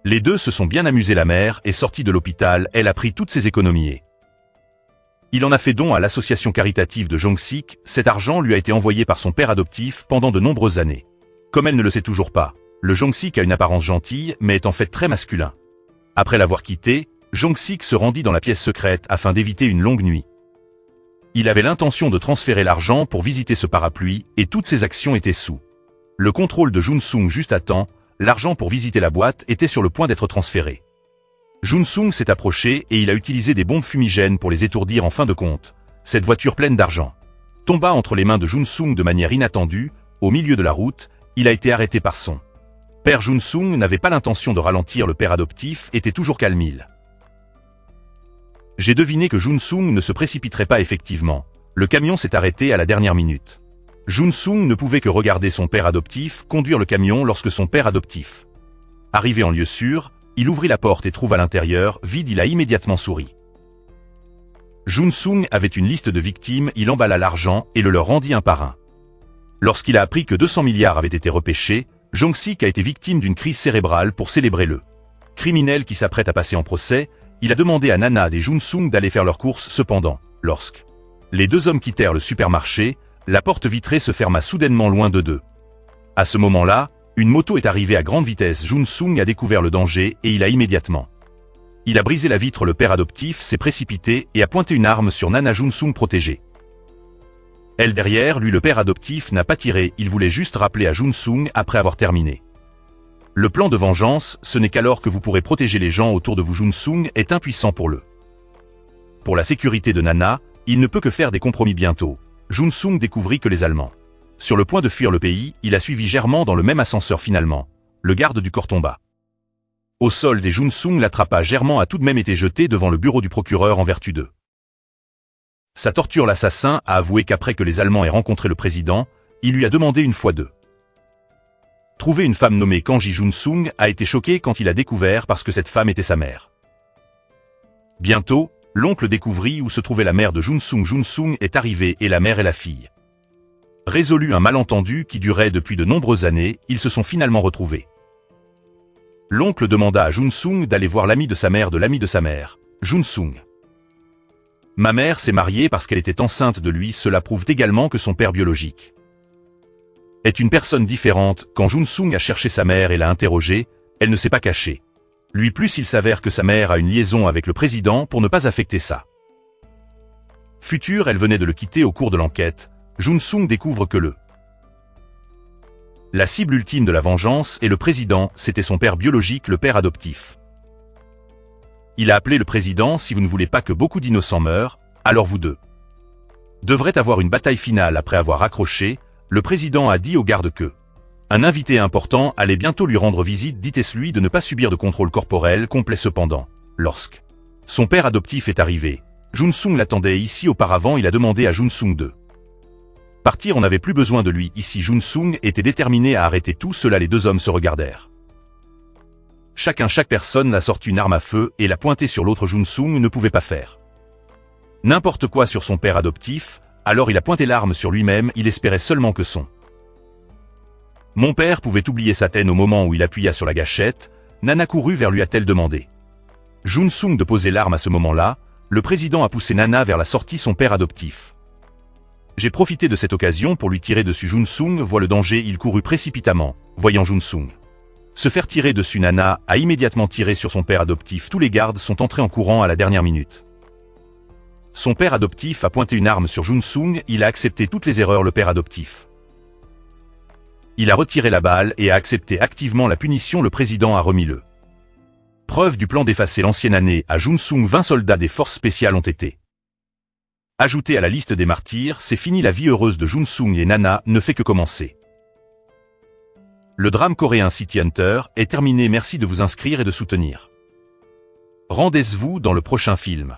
Les deux se sont bien amusés. La mère est sortie de l'hôpital, elle a pris toutes ses économies. Il en a fait don à l'association caritative de Jong-sik, cet argent lui a été envoyé par son père adoptif pendant de nombreuses années. Comme elle ne le sait toujours pas, le Jong-sik a une apparence gentille mais est en fait très masculin. Après l'avoir quitté, Jong-sik se rendit dans la pièce secrète afin d'éviter une longue nuit. Il avait l'intention de transférer l'argent pour visiter ce parapluie et toutes ses actions étaient sous le contrôle de Jun-sung juste à temps. L'argent pour visiter la boîte était sur le point d'être transféré. Jun-sung s'est approché et il a utilisé des bombes fumigènes pour les étourdir en fin de compte. Cette voiture pleine d'argent tomba entre les mains de Jun-sung de manière inattendue. Au milieu de la route, il a été arrêté par son père. Jun-sung n'avait pas l'intention de ralentir, le père adoptif était toujours calme. J'ai deviné que Jun-sung ne se précipiterait pas effectivement. Le camion s'est arrêté à la dernière minute. Jun-sung ne pouvait que regarder son père adoptif conduire le camion lorsque son père adoptif arrivé en lieu sûr, il ouvrit la porte et trouva l'intérieur vide. Il a immédiatement souri. Jun-sung avait une liste de victimes, il emballa l'argent et le leur rendit un par un. Lorsqu'il a appris que 200 milliards avaient été repêchés, Jong-sik a été victime d'une crise cérébrale. Pour célébrer le criminel qui s'apprête à passer en procès, il a demandé à Nana et Jun-sung d'aller faire leurs courses. Cependant, lorsque les deux hommes quittèrent le supermarché, la porte vitrée se ferma soudainement loin d'eux. À ce moment-là, une moto est arrivée à grande vitesse. Jun-sung a découvert le danger et il a brisé la vitre. Le père adoptif s'est précipité et a pointé une arme sur Nana. Jun-sung protégée. Elle derrière lui. Le père adoptif n'a pas tiré, il voulait juste rappeler à Jun-sung après avoir terminé le plan de vengeance. Ce n'est qu'alors que vous pourrez protéger les gens autour de vous. Jun-sung est impuissant pour la sécurité de Nana, il ne peut que faire des compromis. Bientôt, Jun-sung découvrit que les Allemands sur le point de fuir le pays. Il a suivi Germain dans le même ascenseur. Finalement, le garde du corps tomba au sol et Jun-sung l'attrapa. Germain a tout de même été jeté devant le bureau du procureur en vertu de sa torture. L'assassin a avoué qu'après que les Allemands aient rencontré le président, il lui a demandé une fois de trouver une femme nommée Kanji. Jun-sung a été choqué quand il a découvert parce que cette femme était sa mère. Bientôt, l'oncle découvrit où se trouvait la mère de Jun-sung. Jun-sung est arrivé et la mère et la fille résolu un malentendu qui durait depuis de nombreuses années. Ils se sont finalement retrouvés. L'oncle demanda à Jun-sung d'aller voir l'ami de sa mère de l'ami de sa mère. Jun-sung: ma mère s'est mariée parce qu'elle était enceinte de lui. Cela prouve également que son père biologique est une personne différente. Quand Jun-sung a cherché sa mère et l'a interrogée, elle ne s'est pas cachée. Lui plus il s'avère que sa mère a une liaison avec le président pour ne pas affecter ça. Futur, elle venait de le quitter au cours de l'enquête. Jun-sung découvre que la cible ultime de la vengeance est le président, c'était son père biologique, le père adoptif. Il a appelé le président: si vous ne voulez pas que beaucoup d'innocents meurent, alors vous deux devrez avoir une bataille finale. Après avoir accroché, le président a dit aux gardes que un invité important allait bientôt lui rendre visite. Dites-lui de ne pas subir de contrôle corporel complet. Cependant, lorsque son père adoptif est arrivé, Jun-sung l'attendait ici. Auparavant, il a demandé à Jun-sung de partir, on n'avait plus besoin de lui. Ici, Jun-sung était déterminé à arrêter tout cela. Les deux hommes se regardèrent. Chaque personne a sorti une arme à feu et l'a pointée sur l'autre. Jun-sung ne pouvait pas faire n'importe quoi sur son père adoptif, alors il a pointé l'arme sur lui-même. Il espérait seulement que mon père pouvait oublier sa haine. Au moment où il appuya sur la gâchette, Nana courut vers lui. A-t-elle demandé Jun-sung de poser l'arme. À ce moment-là, le président a poussé Nana vers la sortie. Son père adoptif: j'ai profité de cette occasion pour lui tirer dessus. Jun-sung voit le danger, il courut précipitamment. Voyant Jun-sung se faire tirer dessus, Nana a immédiatement tiré sur son père adoptif. Tous les gardes sont entrés en courant à la dernière minute. Son père adoptif a pointé une arme sur Jun-sung, il a accepté toutes les erreurs. Le père adoptif: il a retiré la balle et a accepté activement la punition. Le président a remis le preuve du plan d'effacer l'ancienne année à Jun-sung. 20 soldats des forces spéciales ont été ajoutés à la liste des martyrs. C'est fini, la vie heureuse de Jun-sung et Nana ne fait que commencer. Le drame coréen City Hunter est terminé. Merci de vous inscrire et de soutenir. Rendez-vous dans le prochain film.